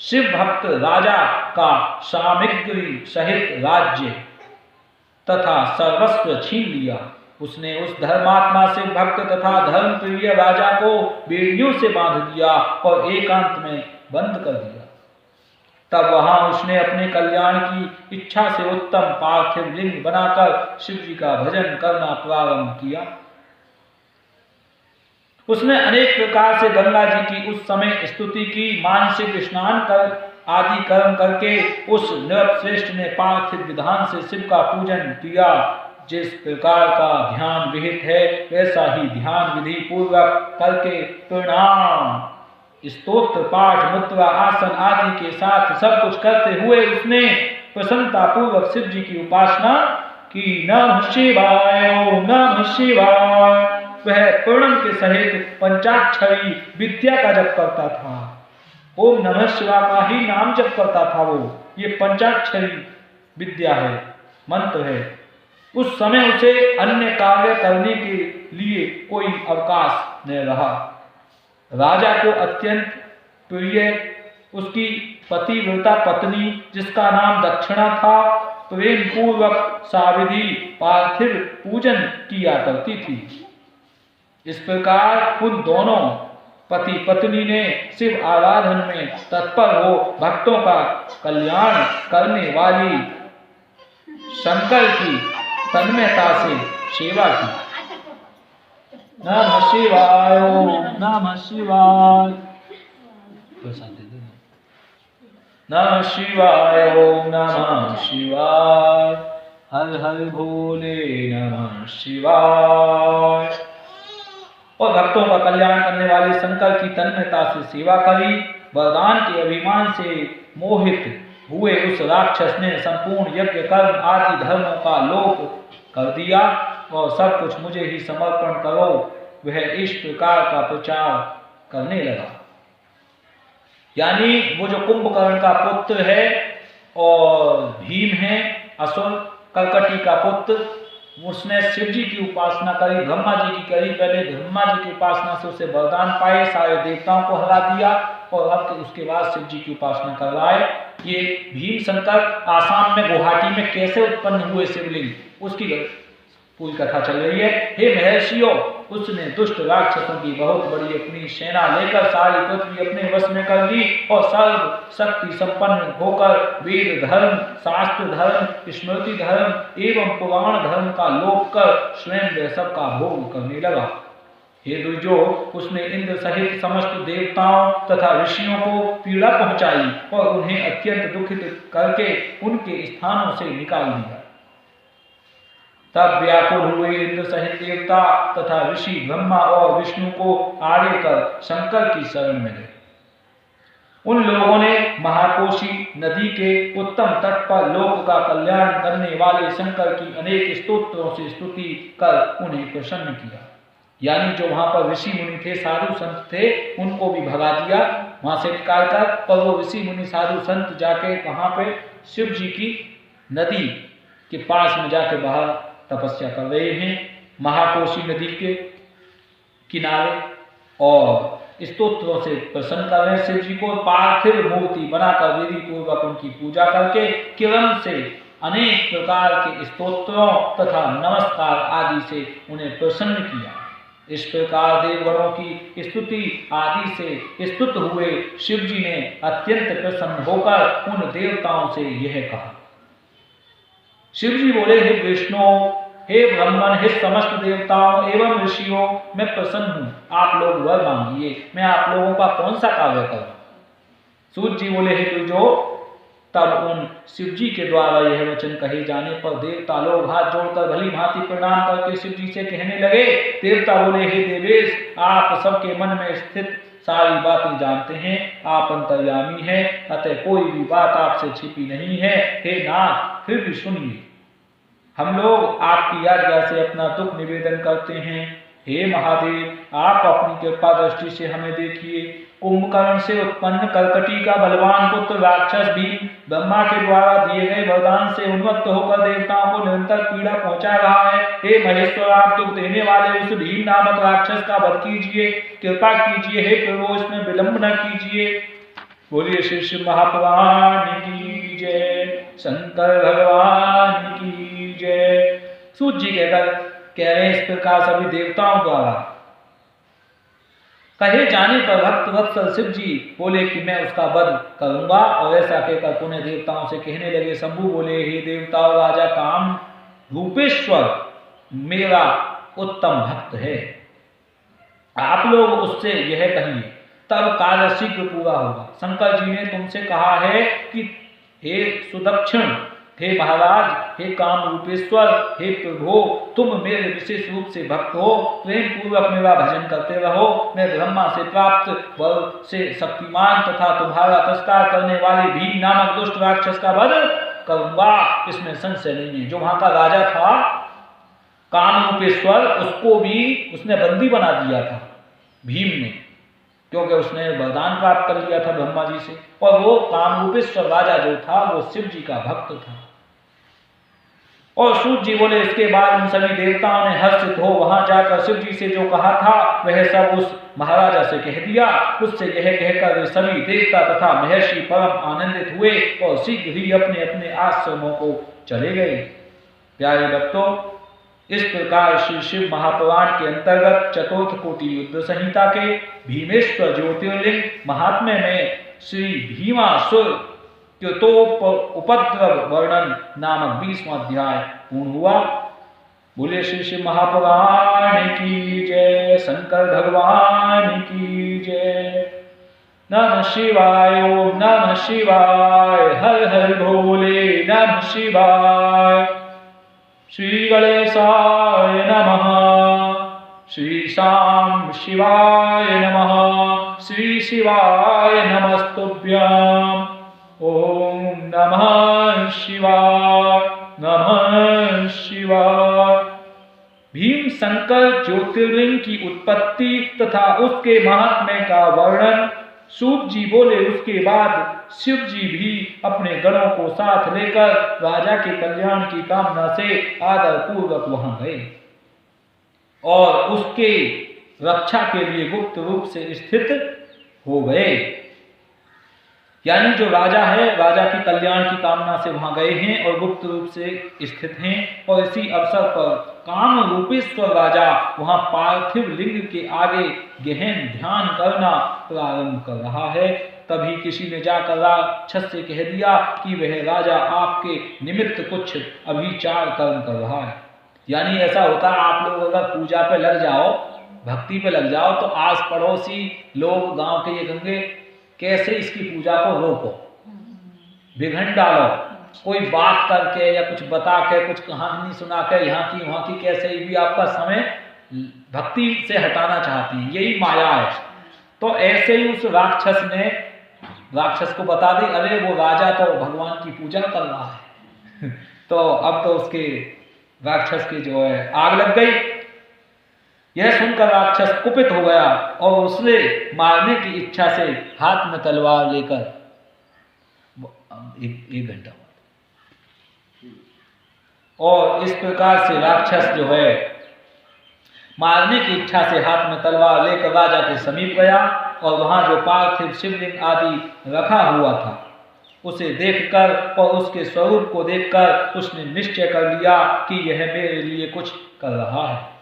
शिव भक्त राजा का सामग्री सहित राज्य तथा सर्वस्व छीन लिया। उसने उस धर्मात्मा शिव भक्त तथा धर्म प्रिय राजा को बेड़ियों से बांध दिया और एकांत में बंद कर दिया। तब वहां उसने अपने कल्याण की इच्छा से उत्तम पार्थिव लिंग बनाकर शिव जी का भजन करना प्रारंभ किया। उसने अनेक प्रकार से गंगा जी की उस समय स्तुति की, मानसिक स्नान कर आदि कर्म करके उस नृपश्रेष्ठ ने पार्थिव विधान से शिव का पूजन किया। जिस प्रकार का ध्यान विहित है वैसा ही ध्यान विधि पूर्वक करके प्रणाम, स्तोत्र पाठ, मुद्रा, आसन आदि के साथ सब कुछ करते हुए उसने प्रसन्नता पूर्वक शिव जी की उपासना की। नमः शिवाय, ओम नमः शिवाय। वह पूर्णम के सहित पंचाक्षरी विद्या का जप करता था। ओम नमः शिवाय का ही नाम जप करता था वो। ये पंचाक्षरी विद्या है, मंत्र है। उस समय उसे अन्य कार्य करने के लिए कोई अवकाश न रहा। राजा को अत्यंत प्रिय उसकी पतिव्रता पत्नी, जिसका नाम दक्षिणा था, प्रेम पूर्वक साविधि पार्थिव पूजन किया करती थी। इस प्रकार उन दोनों पति पत्नी ने शिव आराधन में तत्पर हो भक्तों का कल्याण करने वाली शंकर की तन्मयता से सेवा की। नमः शिवाय, ओम नमः शिवाय। नमः शिवाय, ओम नमः शिवाय। हर हर भोले नमः शिवाय। और भक्तों का कल्याण करने वाले शंकर की तन्मयता से सेवा करी। वरदान के अभिमान से मोहित हुए उस राक्षस ने संपूर्ण यज्ञ कर्म आदि धर्मों का लोप कर दिया और सब कुछ मुझे ही समर्पण करो, वह इस प्रकार का प्रचार करने लगा। यानी वो जो कुंभकर्ण का पुत्र है और भीम है असुर कर्कटी का पुत्र, उसने शिव जी की उपासना करी, ब्रह्मा जी की करी। पहले ब्रह्मा जी की उपासना से उसे वरदान पाए, सारे देवताओं को हरा दिया और अब उसके बाद शिव जी की उपासना कर रहा है। ये भीम शंकर आसाम में गुवाहाटी में कैसे उत्पन्न हुए शिवलिंग, उसकी पूरी कथा चल रही है। हे महर्षियों, उसने दुष्ट राक्षसों की बहुत बड़ी अपनी सेना लेकर सारी पृथ्वी अपने वश में कर ली और सर्व शक्ति संपन्न होकर वेद धर्म, शास्त्र धर्म, स्मृति धर्म एवं पुराण धर्म का लोप कर स्वयं वह सब का भोग करने लगा। हे द्विजो, उसने इंद्र सहित समस्त देवताओं तथा ऋषियों को पीड़ा पहुंचाई और उन्हें अत्यंत दुखित करके उनके स्थानों से निकाल दिया। तब व्याकुल हुए इंद्र सहित देवता तथा ऋषि ब्रह्मा और विष्णु को आड़े कर शंकर की शरण में गए। उन लोगों ने महाकोशी नदी के उत्तम तट पर लोक का कल्याण करने वाले शंकर की अनेक स्तोत्रों से स्तुति कर उन्हें प्रसन्न किया। यानी जो वहां पर ऋषि मुनि थे, साधु संत थे, उनको भी भगा दिया वहां से निकाल कर। पर वो ऋषि मुनि साधु संत जाके वहां पे शिव जी की नदी के पास में जाके बाहर तपस्या कर रहे हैं, महाकोशी नदी के किनारे, और स्तोत्रों से प्रसन्न कर रहे हैं शिव जी को। पार्थिव मूर्ति बनाकर विधि पूर्वक उनकी पूजा करके किरण से अनेक प्रकार के स्तोत्रों तथा नमस्कार आदि से उन्हें प्रसन्न किया। इस प्रकार देवगणों की स्तुति आदि से स्तुत हुए शिव जी ने अत्यंत प्रसन्न होकर उन देवताओं से यह कहा। शिव जी बोले, हे विष्णु, हे ब्रह्मन, हे समस्त देवताओं एवं ऋषियों, मैं प्रसन्न हूं, आप लोग वर मांगिए, मैं आप लोगों का कौन सा कार्य करूं। सूर्य जी बोले, हे द्विजो, तब उन शिव जी के द्वारा यह वचन कहे जाने पर देवता लोग हाथ जोड़कर भली भांति प्रणाम करके शिव जी से कहने लगे। देवता बोले, हे देवेश, आप सबके मन में स्थित सारी बातें जानते हैं, आप अंतर्यामी हैं, अतः कोई भी बात आपसे छिपी नहीं है। हे नाथ, फिर भी सुनिए, हम लोग आपकी आज्ञा से अपना दुख निवेदन करते हैं। हे महादेव, आप अपनी कृपा दृष्टि से हमें देखिए। कुंभकर्ण से उत्पन्न कर्कटी का बलवान पुत्र राक्षस भीम ब्रह्मा के द्वारा दिए गए वरदान से उन्मत्त होकर देवताओं को निरंतर पीड़ा पहुंचा रहा है। हे महेश्वर, आप दुख देने वाले उस भीम नामक राक्षस का वध कीजिए, कृपा कीजिए। हे प्रभु, इसमें विलंब न कीजिए। बोलिए श्री शिव महापुराण की जय, शंकर भगवान की जय। सूत जी कह रहे इस प्रकार सभी देवताओं द्वारा कहे जाने पर भक्त वत्सल शिव जी बोले कि मैं उसका वध करूंगा। और ऐसा कहकर पुण्य देवताओं से कहने लगे। शंभु बोले, हे देवताओं, राजा काम रूपेश्वर मेरा उत्तम भक्त है, आप लोग उससे यह कहिए, तब कार्य शीघ्र पूरा होगा। शंकर जी ने तुमसे कहा है कि हे सुदक्षिण, हे महाराज, हे काम रूपेश्वर, हे प्रभु, तुम मेरे विशेष रूप से भक्त हो, प्रेम पूर्वक मेरा भजन करते रहो। मैं ब्रह्मा से प्राप्त बल से शक्तिमान तथा तुम्हारा तिरस्कार करने वाले भीम नामक दुष्ट राक्षस का वध करूंगा, इसमें संशय नहीं है। जो वहां का राजा था काम रूपेश्वर, उसको भी उसने बंदी बना दिया था भीम ने, क्योंकि उसने वरदान प्राप्त कर लिया था ब्रह्मा जी से। और वो काम रूपेश्वर राजा जो था वो शिव जी का भक्त था। और सूत जी बोले, इसके बाद उन सभी देवताओं ने हर्षित हो वहां जाकर शिव जी से जो कहा था वह सब उस महाराजा से कह दिया। उससे यह कहकर वे सभी देवता तथा महर्षि परम आनंदित हुए और शीघ्र ही अपने अपने आश्रमों को चले गए। प्यारे भक्तों, इस प्रकार श्री शिव महापुराण के अंतर्गत चतुर्थ कोटि युद्ध संहिता के भीमेश्वर ज्योतिर्लिंग महात्म्य में श्री भीमासुर उपद्रव वर्णन नामक 20वां अध्याय पूर्ण हुआ। बोले श्री शिव महापुराण की जय, शंकर भगवान की जय। नमः शिवाय, ओम नमः शिवाय, हर हर भोले नमः शिवाय। श्री गणेशाय नमः, श्री शाम शिवाय नमः, श्री शिवाय नमस्तुभ्यं। ओम नमः शिवाय, नमः शिवाय। भीम शंकर ज्योतिर्लिंग की उत्पत्ति तथा उसके महात्म्य का वर्णन। सूत जी बोले, उसके बाद शिव जी भी अपने गणों को साथ लेकर राजा के कल्याण की कामना से आदर पूर्वक वहां गए और उसके रक्षा के लिए गुप्त रूप से स्थित हो गए। यानी जो राजा है, राजा के कल्याण की कामना से वहां गए हैं और गुप्त रूप से स्थित हैं। और इसी अवसर पर काम रूपेश्वर राजा वहां पार्थिव लिंग के आगे गहन ध्यान करना प्रारंभ कर रहा है। तभी किसी ने जाकर राक्षस से कह दिया कि वह राजा आपके निमित्त कुछ अभिचार कर्म कर रहा है। यानी ऐसा होता है, आप लोग अगर पूजा पे लग जाओ, भक्ति पे लग जाओ, तो आस पड़ोसी लोग गांव के ये कहेंगे कैसे इसकी पूजा को रोको, बिघड़ डालो, कोई बात करके या कुछ बता के, कुछ कहानी सुना के, यहाँ की वहाँ की, कैसे भी आपका समय भक्ति से हटाना चाहती है। यही माया है। तो ऐसे ही उस राक्षस ने राक्षस को बता दी, अरे वो राजा तो भगवान की पूजा कर रहा है। तो अब तो उसके राक्षस की जो है आग लग गई। यह सुनकर राक्षस कुपित हो गया और उसने मारने की इच्छा से हाथ में तलवार लेकर एक घंटा और इस प्रकार से राक्षस जो है मारने की इच्छा से हाथ में तलवार लेकर राजा के समीप गया और वहां जो पार्थिव शिवलिंग आदि रखा हुआ था उसे देखकर और उसके स्वरूप को देखकर उसने निश्चय कर लिया कि यह मेरे लिए कुछ कर रहा है।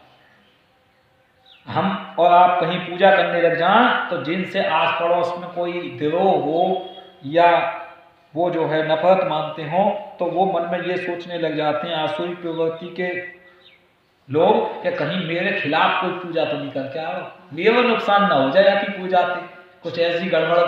हम और आप कहीं पूजा करने लग जाएं तो जिनसे आस पड़ोस में कोई द्रोह हो या वो जो है नफरत मानते हो, तो वो मन में ये सोचने लग जाते हैं आसुरी प्रवृत्ति के लोग कि कहीं मेरे खिलाफ कोई पूजा तो नहीं करके आओ, मेरा नुकसान ना हो जाए या कि पूजा से कुछ ऐसी गड़बड़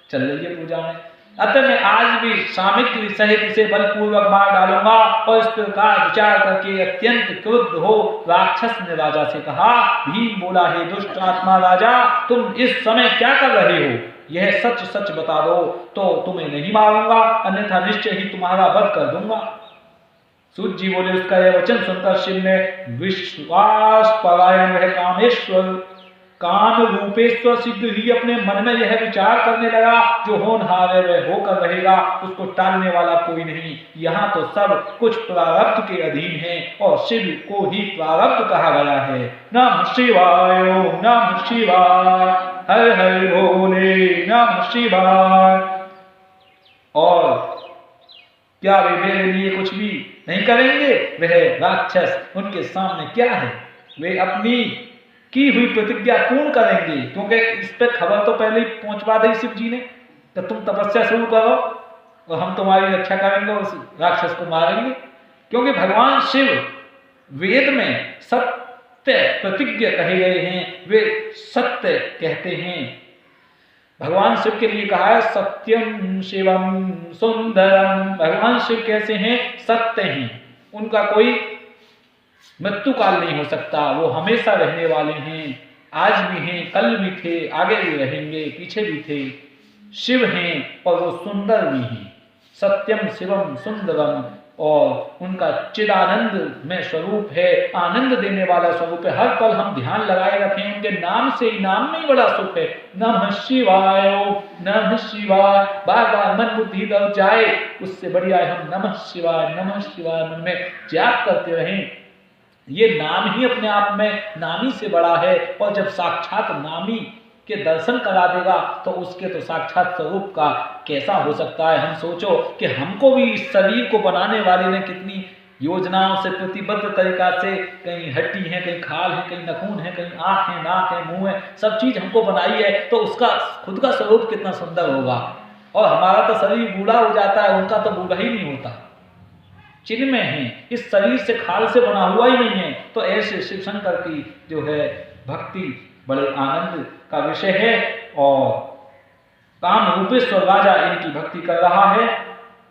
चल रही है पूजा में। अतः मैं आज भी सामित्री सहित इसे बलपूर्वक मार डालूंगा। और इस प्रकार विचार करके अत्यंत क्रुद्ध हो राक्षस ने राजा से कहा। भीम बोला, हे दुष्ट आत्मा राजा, तुम इस समय क्या कर रहे हो? यह सच सच बता दो तो तुम्हें नहीं मारूंगा, अन्यथा निश्चय ही तुम्हारा वध कर दूंगा। सूत जी बोले, उसका यह वचन सुनकर शिव ने विश्वास परायण वह कामेश्वर काम रूपेश्वर शीघ्र ही अपने मन में यह विचार करने लगा, जो होनहार है वह होकर रहेगा, उसको टालने वाला कोई नहीं। यहाँ तो सब कुछ प्रारब्ध के अधीन है और शिव को ही प्रारब्ध कहा गया है। नमः शिवाय, नमः शिवाय, हर हर भोले, नमः शिवाय। और क्या वे मेरे लिए कुछ भी नहीं करेंगे? वह राक्षस, उनके सामने क्या है? वे अपनी की हुई प्रतिज्ञा पूर्ण करेंगे, क्योंकि इस पे खबर तो पहले ही पहुंचवा दी शिव जी ने, तो तुम तपस्या शुरू करो और हम तुम्हारी रक्षा करेंगे, उस राक्षस को मारेंगे। क्योंकि भगवान शिव वेद में सत्य प्रतिज्ञा कहे गए हैं, वे सत्य कहते हैं। भगवान शिव के लिए कहा है सत्यम शिवम सुंदरम। भगवान शिव कैसे हैं? सत्य हैं, उनका कोई मृत्यु काल नहीं हो सकता, वो हमेशा रहने वाले हैं, आज भी हैं, कल भी थे, आगे भी रहेंगे, पीछे भी थे। शिव हैं और वो सुंदर भी हैं। सत्यम शिवम सुंदरम, और उनका चिदानंद में स्वरूप है, आनंद देने वाला स्वरूप है। हर पल हम ध्यान लगाए रखें उनके नाम से ही, नाम में ही बड़ा सुख है। नमः शिवाय, नमः शिवाय, बार बार मन बुद्धि दब जाए, उससे बढ़िया है हम नमः शिवाय मन में जाप करते रहें। ये नाम ही अपने आप में नामी से बड़ा है, और जब साक्षात नामी के दर्शन करा देगा तो उसके तो साक्षात स्वरूप का कैसा हो सकता है। हम सोचो कि हमको भी इस शरीर को बनाने वाले ने कितनी योजनाओं से प्रतिबद्ध तरीका से, कहीं हड्डी है, कहीं खाल है, कहीं नखून है, कहीं आँख है, नाक है, मुंह है, सब चीज हमको बनाई है, तो उसका खुद का स्वरूप कितना सुंदर होगा। और हमारा तो शरीर बूढ़ा हो जाता है, उनका तो बूढ़ा ही नहीं होता, चिन्ह में है, इस शरीर से खाल से बना हुआ ही नहीं है। तो ऐसे शिव शंकर की जो है भक्ति बड़े आनंद का विषय है, और काम रूपेश्वर राजा इनकी भक्ति कर रहा है।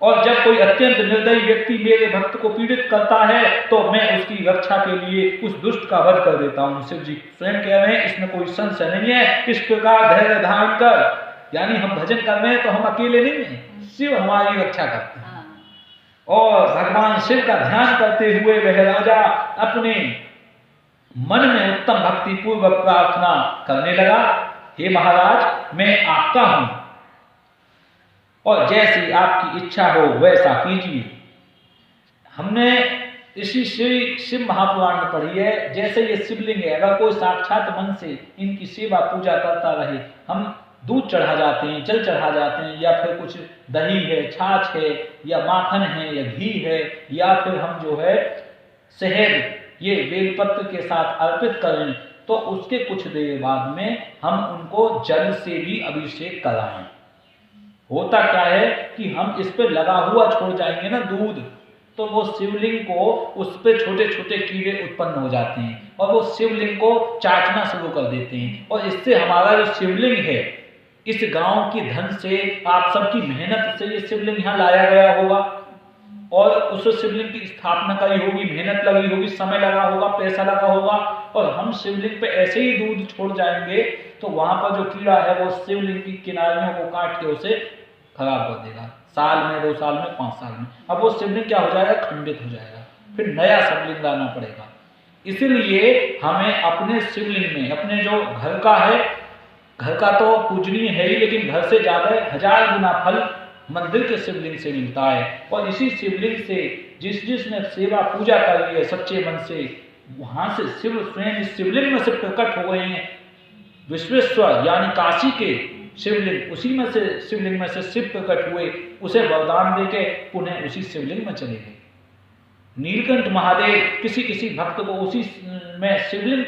और जब कोई अत्यंत निर्दयी व्यक्ति मेरे भक्त को पीड़ित करता है तो मैं उसकी रक्षा के लिए उस दुष्ट का वध कर देता हूँ। शिव जी स्वयं कह रहे हैं, इसमें कोई संशय नहीं है। इस प्रकार धैर्य धारण कर, यानी हम भजन कर रहे हैं तो हम अकेले नहीं हैं, शिव हमारी रक्षा करते हैं। और भगवान शिव का ध्यान करते हुए वह राजा अपने मन में उत्तम भक्ति पूर्वक प्रार्थना करने लगा, हे महाराज, मैं आपका हूं और जैसी आपकी इच्छा हो वैसा कीजिए। हमने इसी शिव महापुराण में पढ़ी है, जैसे ये शिवलिंग है, अगर कोई साक्षात मन से इनकी सेवा पूजा करता रहे, हम दूध चढ़ा जाते हैं, जल चढ़ा जाते हैं, या फिर कुछ दही है, छाछ है, या माखन है, या घी है, या फिर हम जो है शहद, ये बेलपत्र के साथ अर्पित करें, तो उसके कुछ देर बाद में हम उनको जल से भी अभिषेक कराएं। होता क्या है कि हम इस पे लगा हुआ छोड़ जाएंगे ना दूध, तो वो शिवलिंग को, उस पे छोटे छोटे कीड़े उत्पन्न हो जाते हैं और वो शिवलिंग को चाटना शुरू कर देते हैं। और इससे हमारा जो शिवलिंग है, इस गांव की धन से, आप सबकी मेहनत से ये शिवलिंग यहाँ लाया गया होगा, और उस शिवलिंग की स्थापना करी होगी, मेहनत लगी होगी, समय लगा होगा, पैसा लगा होगा, और हम शिवलिंग पे ऐसे ही दूध छोड़ जाएंगे तो वहां पर जो कीड़ा है वो शिवलिंग की किनारियों को काट के उसे खराब कर देगा। साल में, 2 साल में, 5 साल में, अब वो शिवलिंग क्या हो जाएगा? खंडित हो जाएगा, फिर नया शिवलिंग लाना पड़ेगा। इसीलिए हमें अपने शिवलिंग में, अपने जो घर का है, घर का तो पूजनीय है ही, लेकिन घर से ज्यादा 1000 गुना फल मंदिर के शिवलिंग से मिलता है। और इसी शिवलिंग से जिसने सेवा पूजा करी है सच्चे मन से, वहां से शिव स्वयं इस शिवलिंग में से प्रकट हो गए हैं। विश्वेश्वर यानी काशी के शिवलिंग, उसी में से शिवलिंग में से शिव प्रकट हुए, उसे वरदान देके पुनः उसी शिवलिंग में चले गए। नीलकंठ महादेव किसी भक्त को उसी में शिवलिंग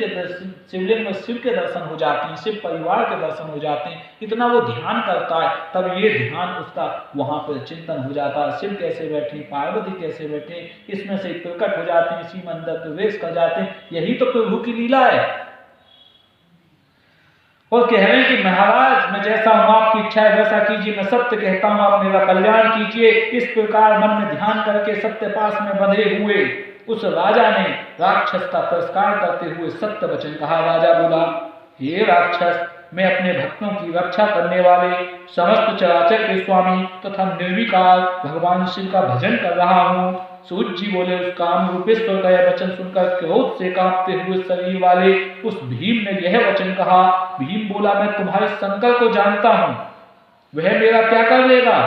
में शिव के दर्शन हो जाते हैं, शिव परिवार के दर्शन हो जाते हैं। इतना वो ध्यान करता है, तब ये ध्यान उसका वहां पर चिंतन हो जाता है। शिव कैसे बैठे, पार्वती कैसे बैठे, इसमें से प्रकट हो जाते हैं, इसी में अंदर प्रवेश कर जाते हैं। यही तो प्रभु की लीला है। और कह रहे हैं कि महाराज, मैं जैसा हूं, आपकी इच्छा है वैसा कीजिए, मैं सत्य कहता हूं, आप मेरा कल्याण कीजिए। इस प्रकार मन में ध्यान करके सत्य पास में बंधे हुए उस राजा ने राक्षस का तिरस्कार करते हुए सत्य वचन कहा। राजा बोला, हे राक्षस, मैं अपने भक्तों की रक्षा करने वाले समस्त चराचर के स्वामी तथा निर्विकार भगवान शिव का भजन कर रहा हूँ। सूत जी बोले, उस काम रूपेश्वर का यह वचन सुनकर क्रोध से कांपते हुए शरीर वाले उस भीम ने यह वचन कहा। भीम बोला, मैं तुम्हारे शंकर को जानता हूँ, वह मेरा क्या कर लेगा,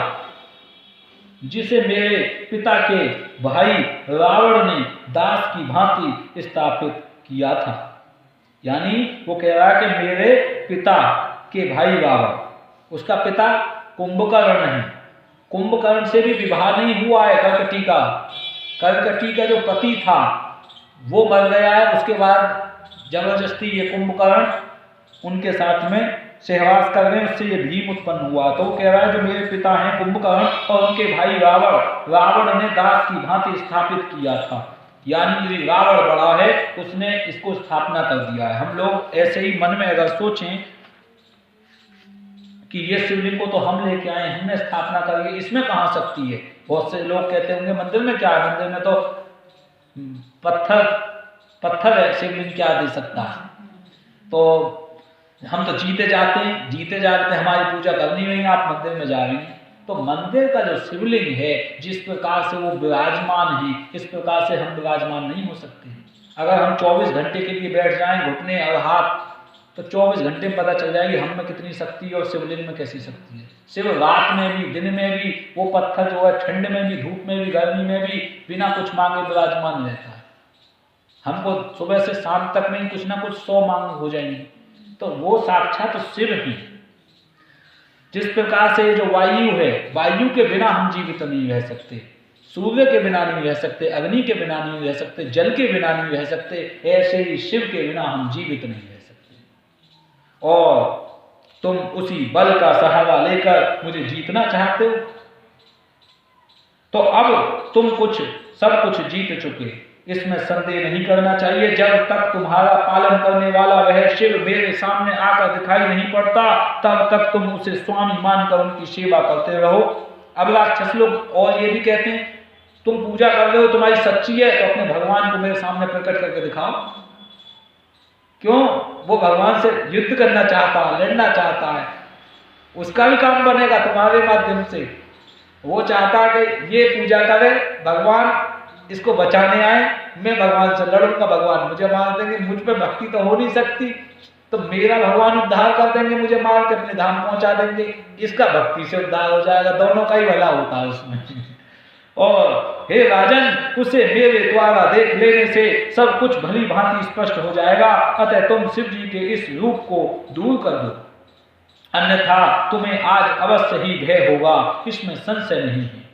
जिसे मेरे पिता के भाई रावण ने दास की भांति स्थापित किया था। यानी वो कह रहा है कि मेरे पिता के भाई रावण, उसका पिता कुंभकर्ण है, कुंभकर्ण से भी विवाह नहीं हुआ है कर्कटी का। कर्कटी का जो पति था वो मर गया है, उसके बाद जबरदस्ती ये कुंभकर्ण उनके साथ में सहवास कर रहे हैं, उससे ये भीम उत्पन्न हुआ। तो वो कह रहा है जो मेरे पिता हैं कुंभकर्ण और उनके भाई रावण ने दास की भांति स्थापित किया था। यानी रावण बड़ा है, उसने इसको स्थापना कर दिया है। हम लोग ऐसे ही मन में अगर सोचें कि ये शिवलिंग को तो हम लेके आए, हमने स्थापना करी, इसमें कहाँ शक्ति है। बहुत से लोग कहते होंगे मंदिर में क्या है, मंदिर में तो पत्थर है, शिवलिंग क्या दे सकता है। तो हम तो जीते जाते हैं, हमारी पूजा करनी नहीं, आप मंदिर में जा रही हैं। तो मंदिर का जो शिवलिंग है, जिस प्रकार से वो विराजमान है, इस प्रकार से हम विराजमान नहीं हो सकते। अगर हम 24 घंटे के लिए बैठ जाएं घुटने और हाथ, तो 24 घंटे में पता चल जाएगी हम में कितनी शक्ति है और शिवलिंग में कैसी शक्ति है। शिव रात में भी, दिन में भी, वो पत्थर जो है ठंड में भी, धूप में भी, गर्मी में भी बिना कुछ मांगे विराजमान रहता है। हमको सुबह से शाम तक में कुछ ना कुछ 100 मांग हो जाएंगी, तो वो साक्षात तो शिव ही। जिस प्रकार से जो वायु है, वायु के बिना हम जीवित नहीं रह सकते, सूर्य के बिना नहीं रह सकते, अग्नि के बिना नहीं रह सकते, जल के बिना नहीं रह सकते, ऐसे ही शिव के बिना हम जीवित नहीं रह सकते। और तुम उसी बल का सहारा लेकर मुझे जीतना चाहते हो, तो अब तुम सब कुछ जीत चुके, इसमें संदेह नहीं करना चाहिए। जब तक तुम्हारा पालन करने वाला वह शिव मेरे सामने आकर दिखाई नहीं पड़ता, तब तक तुम उसे स्वामी मानकर उनकी सेवा करते रहो। अब राक्षस लोग और ये भी कहते हैं, तुम पूजा कर रहे हो, तुम्हारी सच्ची है, तो अपने भगवान को मेरे सामने प्रकट करके दिखाओ। क्यों? वो भगवान से युद्ध करना चाहता है, लड़ना चाहता है, उसका भी काम बनेगा तुम्हारे माध्यम से। वो चाहता है कि ये पूजा करे, भगवान इसको बचाने आए, मैं भगवान से लड़ूंगा, भगवान मुझे मार देंगे, मुझ पे भक्ति तो हो नहीं सकती, तो मेरा भगवान उद्धार कर देंगे, मुझे मार के अपने धाम पहुंचा देंगे, इसका भक्ति से उद्धार हो जाएगा, दोनों का ही भला होता है उसमें। और हे राजन, उसे मेरे द्वारा देख लेने से सब कुछ भली भांति स्पष्ट हो जाएगा, अतः तुम शिव जी के इस रूप को दूर कर दो, अन्यथा तुम्हें आज अवश्य ही भय होगा, इसमें संशय नहीं है।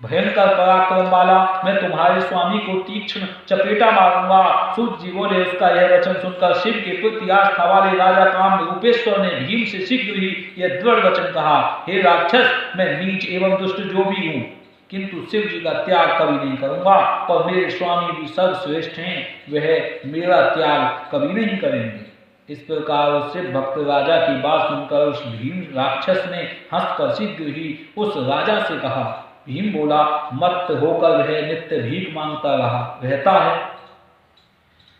भयंकर पराक्रम वाला मैं तुम्हारे स्वामी को तीक्ष्ण चपेटा मारूंगा। सूत जी बोले, उसका यह वचन सुनकर शिव के प्रति आस्था वाले राजा काम रूपेश्वर ने भीम से शीघ्र ही यह दृढ़ वचन कहा, हे राक्षस, मैं नीच एवं दुष्ट जो भी हूँ, किंतु शिव जी का त्याग कभी नहीं करूंगा, और मेरे स्वामी भी सर्वश्रेष्ठ हैं, वह मेरा त्याग कभी नहीं करेंगे। इस प्रकार उससे भक्त राजा की बात सुनकर उस भीम राक्षस ने हंसकर शीघ्र ही उस राजा से कहा। भीम बोला, मत होकर वह नित्य भीख मांगता रहता है।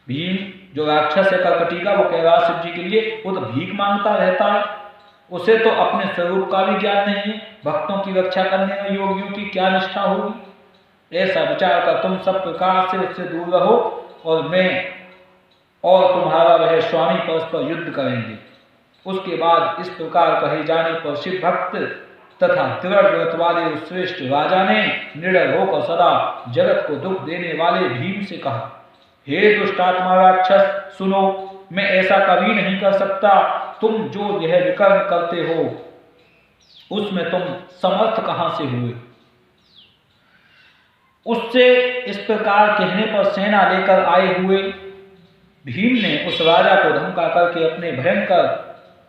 भीम जो राक्षस है कर्कटी का, वो कह रहा शिव जी के लिए, वो तो भीख मांगता रहता है, उसे तो अपने स्वरूप का भी ज्ञान नहीं है, भक्तों की रक्षा करने में योगियों की क्या निष्ठा होगी। ऐसा विचार कर तुम सब प्रकार से उससे दूर रहो, और मैं और तुम्हारा वह स्वामी परस्पर युद्ध करेंगे। उसके बाद इस प्रकार कहे जाने पर शिव भक्त तथा दृढ़ व्रत वाले उस श्रेष्ठ राजा ने निर्णय होकर सदा जगत को दुख देने वाले भीम से कहा, हे दुष्टात्मा राक्षस, सुनो, मैं ऐसा कभी नहीं कर सकता। तुम जो यह विकर्म करते हो उसमें तुम समर्थ कहां से हुए। उससे इस प्रकार कहने पर सेना लेकर आए हुए भीम ने उस राजा को धमका करके अपने भयंकर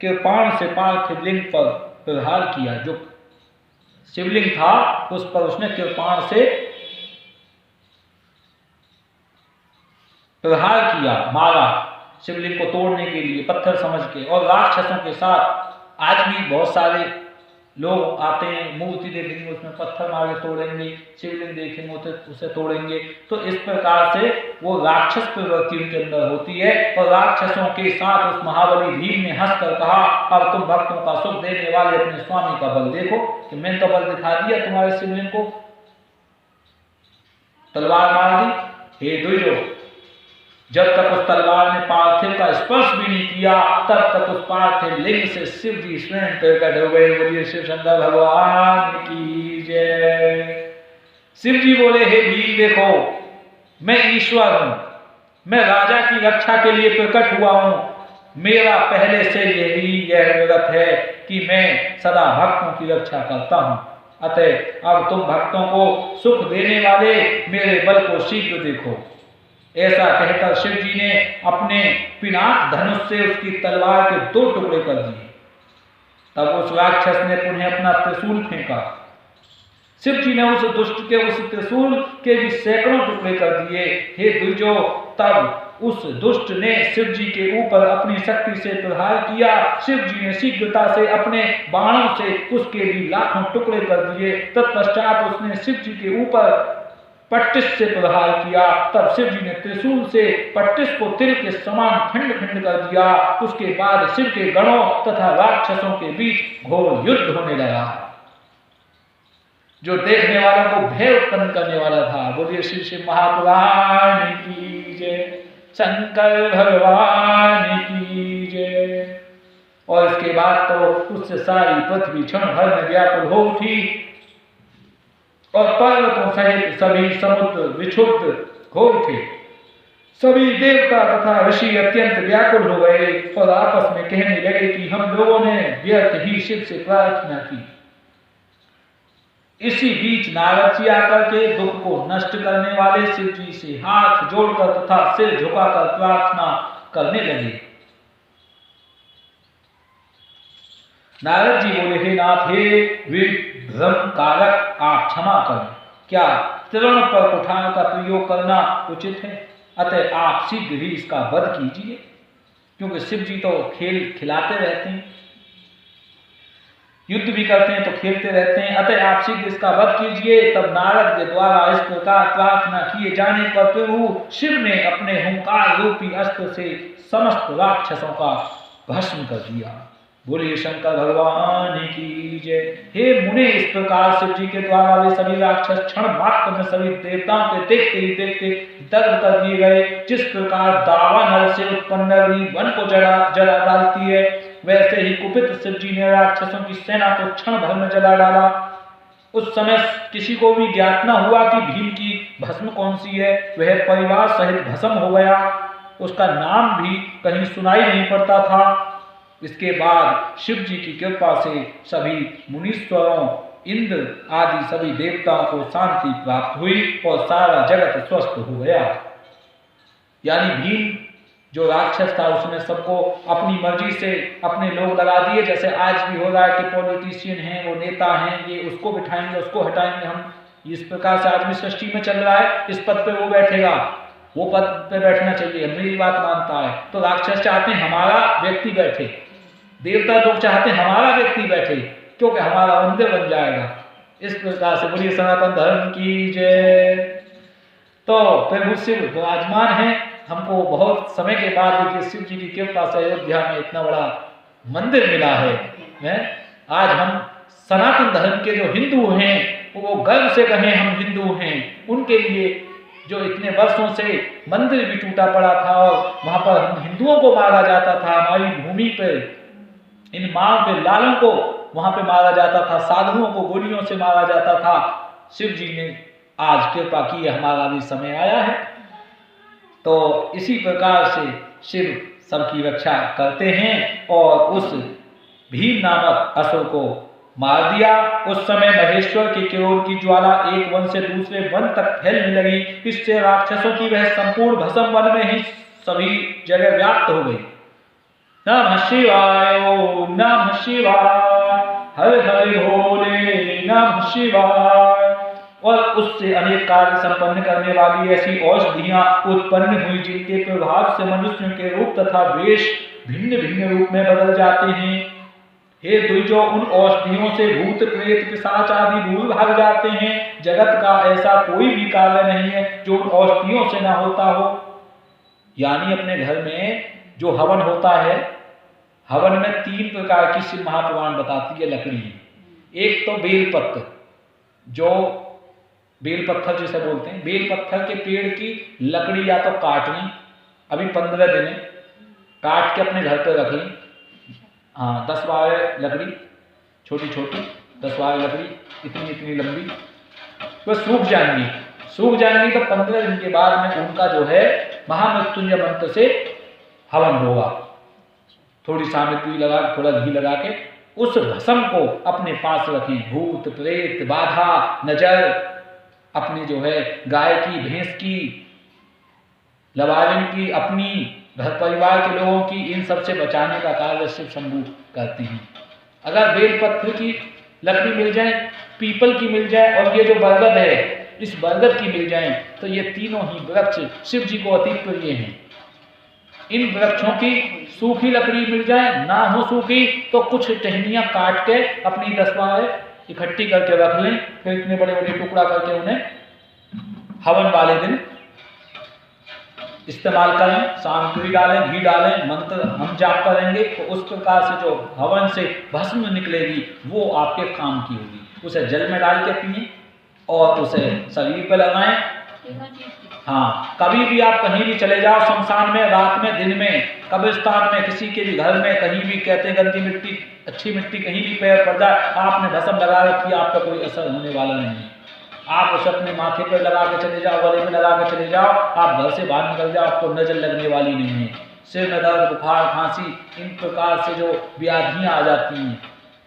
कृपाण से पार्थिव लिंग पर प्रहार किया। जो शिवलिंग था उस पर उसने कृपाण से प्रहार किया, मारा, शिवलिंग को तोड़ने के लिए पत्थर समझ के। और राक्षसों के साथ आज भी बहुत सारे लोग आते हैं, मूर्ति देखेंगे उसमें पत्थर मार के तोड़ेंगे, शिवलिंग देखेंगे उसे तोड़ेंगे। तो इस प्रकार से वो राक्षस प्रवृत्ति उनके अंदर होती है। और राक्षसों के साथ उस महाबली भीम ने हंसकर कहा, अब तुम भक्तों का सुख देने वाले अपने स्वामी का बल देखो कि मैंने तो बल दिखा दिया तुम्हारे शिवलिंग को, तलवार मार दी। हे द्विजो, जब तक उस तलवार ने पार्थिव का स्पर्श भी नहीं किया तब तक उस पार्थिव लिंग से शिव जी स्वयं प्रकट हो गए। बोलिए शिव शंकर भगवान की जय। शिव जी बोले, हे भीम देखो, मैं ईश्वर हूं, मैं राजा की रक्षा के लिए प्रकट हुआ हूं। मेरा पहले से यह व्रत है कि मैं सदा भक्तों की रक्षा करता हूं। अतः अब तुम भक्तों को सुख देने वाले मेरे बल को शीघ्र देखो। ऐसा कहकर शिव जी ने अपने पिनाक धनुष से उसकी तलवार के 2 टुकड़े कर दिए। तब उस राक्षस ने पुनः अपना त्रिशूल फेंका। शिव जी ने उस दुष्ट के उस त्रिशूल के भी सैकड़ों टुकड़े कर दिए। हे द्विजो, तब उस दुष्ट ने शिव जी के ऊपर अपनी शक्ति से प्रहार किया। शिव जी ने शीघ्रता से अपने बाणों से उसके भी लाखों टुकड़े कर दिए। तत्पश्चात उसने शिव जी के ऊपर पट्टिस से प्रहार किया। तब शिव जी ने त्रिशूल से पट्टिस को तिल के समान खंड खंड कर दिया। उसके बाद शिव के गणों तथा राक्षसों के बीच घोर युद्ध होने लगा, जो देखने वालों को भय उत्पन्न करने वाला था। बोलिए श्री शिव महापुराण की जय, शंकर भगवान की जय। और इसके बाद तो उससे सारी पृथ्वी क्षण भर में व्याकुल हो उठी और पर्वतों सहित सभी समुद्र विक्षुब्ध हो उठे। सभी देवता तथा ऋषि अत्यंत व्याकुल हो गए और आपस में कहने लगे कि हम लोगों ने व्यर्थ ही शिव से प्रार्थना की। इसी बीच नारद जी आकर के दुख को नष्ट करने वाले शिव जी से हाथ जोड़कर तथा सिर झुकाकर प्रार्थना करने लगे। नारद जी बोले, हे नाथ, हे विभ्रम कारक, आप क्षमा करें। क्या तृण पर कुठार का प्रयोग करना उचित है? अतः आप शीघ्र ही इसका वध कीजिए, क्योंकि शिव जी तो खेल खिलाते रहते हैं, युद्ध भी करते हैं तो खेलते रहते हैं। अतः आप शीघ्र इसका वध कीजिए। तब नारद के द्वारा इस प्रकार प्रार्थना किए जाने पर प्रभु शिव ने अपने हुंकार रूपी अस्त्र से समस्त राक्षसों का भस्म कर दिया। बोलिए शंकर भगवान की जय। हे मुने, इस प्रकार शिव जी के द्वारा वे सभी राक्षस क्षण मात्र में सभी देवताओं के देखते ही देखते दग्ध कर दिए गए। जिस प्रकार दावा नल से उत्पन्न अग्नि वन को जला डालती है, वैसे ही कुपित शिव जी ने राक्षसों की सेना को क्षण भर में जला डाला। उस समय किसी को भी ज्ञात न हुआ कि भीम की भस्म कौन सी है। वह परिवार सहित भस्म हो गया, उसका नाम भी कहीं सुनाई नहीं पड़ता था। इसके बाद शिव जी की कृपा से सभी मुनीश्वरों, इंद्र आदि सभी देवताओं को शांति प्राप्त हुई और सारा जगत स्वस्थ हो गया। यानी भीम जो राक्षस था उसने सबको अपनी मर्जी से अपने लोग लगा दिए। जैसे आज भी हो रहा है कि पॉलिटिशियन हैं, वो नेता हैं, ये उसको बिठाएंगे उसको हटाएंगे हम, इस प्रकार से आदमी सृष्टि में चल रहा है। इस पद पे वो बैठेगा, वो पद पे बैठना चाहिए, मेरी बात मानता है। तो राक्षस चाहते हैं हमारा व्यक्ति बैठे, देवता लोग चाहते हैं हमारा व्यक्ति बैठे, क्योंकि हमारा मंदिर बन जाएगा। इस प्रकार से बोलिए सनातन धर्म की जय। तो प्रभु शिव विराजमान है। हमको बहुत समय के बाद देखिए शिव जी की कृपा से अयोध्या में इतना बड़ा मंदिर मिला है। आज हम सनातन धर्म के जो हिंदू हैं वो गर्व से कहें हम हिंदू हैं। उनके लिए जो इतने वर्षों से मंदिर भी टूटा पड़ा था और वहां पर हम हिंदुओं को मारा जाता था, हमारी भूमि पर इन मां के लालों को वहां पे मारा जाता था, साधुओं को गोलियों से मारा जाता था। शिव जी ने आज कृपा की, हमारा भी समय आया है। तो इसी प्रकार से शिव सबकी रक्षा करते हैं और उस भीम नामक असुर को मार दिया। उस समय महेश्वर के क्रोध की ज्वाला एक वन से दूसरे वन तक फैलने लगी। इससे राक्षसों की वह संपूर्ण भस्म वन में ही सभी जगह व्याप्त हो गई। नमः शिवाय, ओम नमः शिवाय, हर हर भोले नमः शिवाय। और उससे अनेक कार्य संपन्न करने वाली ऐसी औषधियां उत्पन्न हुई जिनके प्रभाव से मनुष्यों के रूप तथा वेश भिन्न भिन्न रूप में बदल जाते हैं। हे द्विजो, उन औषधियों से भूत प्रेत पिशाच आदि दूर भाग जाते हैं। जगत का ऐसा कोई भी कार्य नहीं है जो उन औषधियों से ना होता हो। यानी अपने घर में जो हवन होता है, हवन में 3 प्रकार की शिव महापुराण बताती है लकड़ी। एक तो बेलपत्र, जो बेलपत्थर जिसे बोलते हैं, बेलपत्थर के पेड़ की लकड़ी या तो काटनी, अभी 15 दिन काट के अपने घर पर रख ली। हाँ, 10-12 लकड़ी, छोटी छोटी 10-12 लकड़ी, इतनी इतनी लंबी, तो सूख जाएंगी। तो 15 दिन के बाद में उनका जो है महामृत्युंजय मंत्र से हवन होगा। थोड़ी सामग्री लगा के, थोड़ा घी लगा के उस भस्म को अपने पास रखें। भूत प्रेत बाधा नजर, अपनी जो है गाय की, भैंस की, लबारिन की, अपनी घर परिवार के लोगों की, इन सब से बचाने का कार्य शिव शंभू करते हैं। अगर बेलपत्र की लकड़ी मिल जाए, पीपल की मिल जाए और ये जो बरगद है, इस बरगद की मिल जाए, तो ये तीनों ही वृक्ष शिव जी को अति प्रिय हैं। इन वृक्षों की सूखी लकड़ी मिल जाए, ना हो सूखी तो कुछ टहनियाँ काट के अपनी 10-12 इकट्ठी करके रख लें, फिर इतने बड़े बड़े टुकड़ा करके उन्हें हवन वाले दिन इस्तेमाल करें। सामग्री डालें, घी डालें, मंत्र हम जाप करेंगे तो उस प्रकार से जो हवन से भस्म निकलेगी वो आपके काम की होगी। उसे जल में डाल के पिए और उसे शरीर पर लगाएं। हाँ, कभी भी आप कहीं भी चले जाओ, शमशान में, रात में, दिन में, कब्रिस्तान में, किसी के भी घर में, कहीं भी कहते हैं गंदी मिट्टी, अच्छी मिट्टी कहीं भी पैर पड़ जाए, आपने भस्म लगा रखी, आपका कोई असर होने वाला नहीं है। आप उसे अपने माथे पर लगा के चले जाओ, गले में लगा के चले जाओ, आप घर से बाहर निकल जाओ, आपको नजर लगने वाली नहीं है। सिर में दर्द, बुखार, खांसी, इन प्रकार से जो व्याधियाँ आ जाती हैं,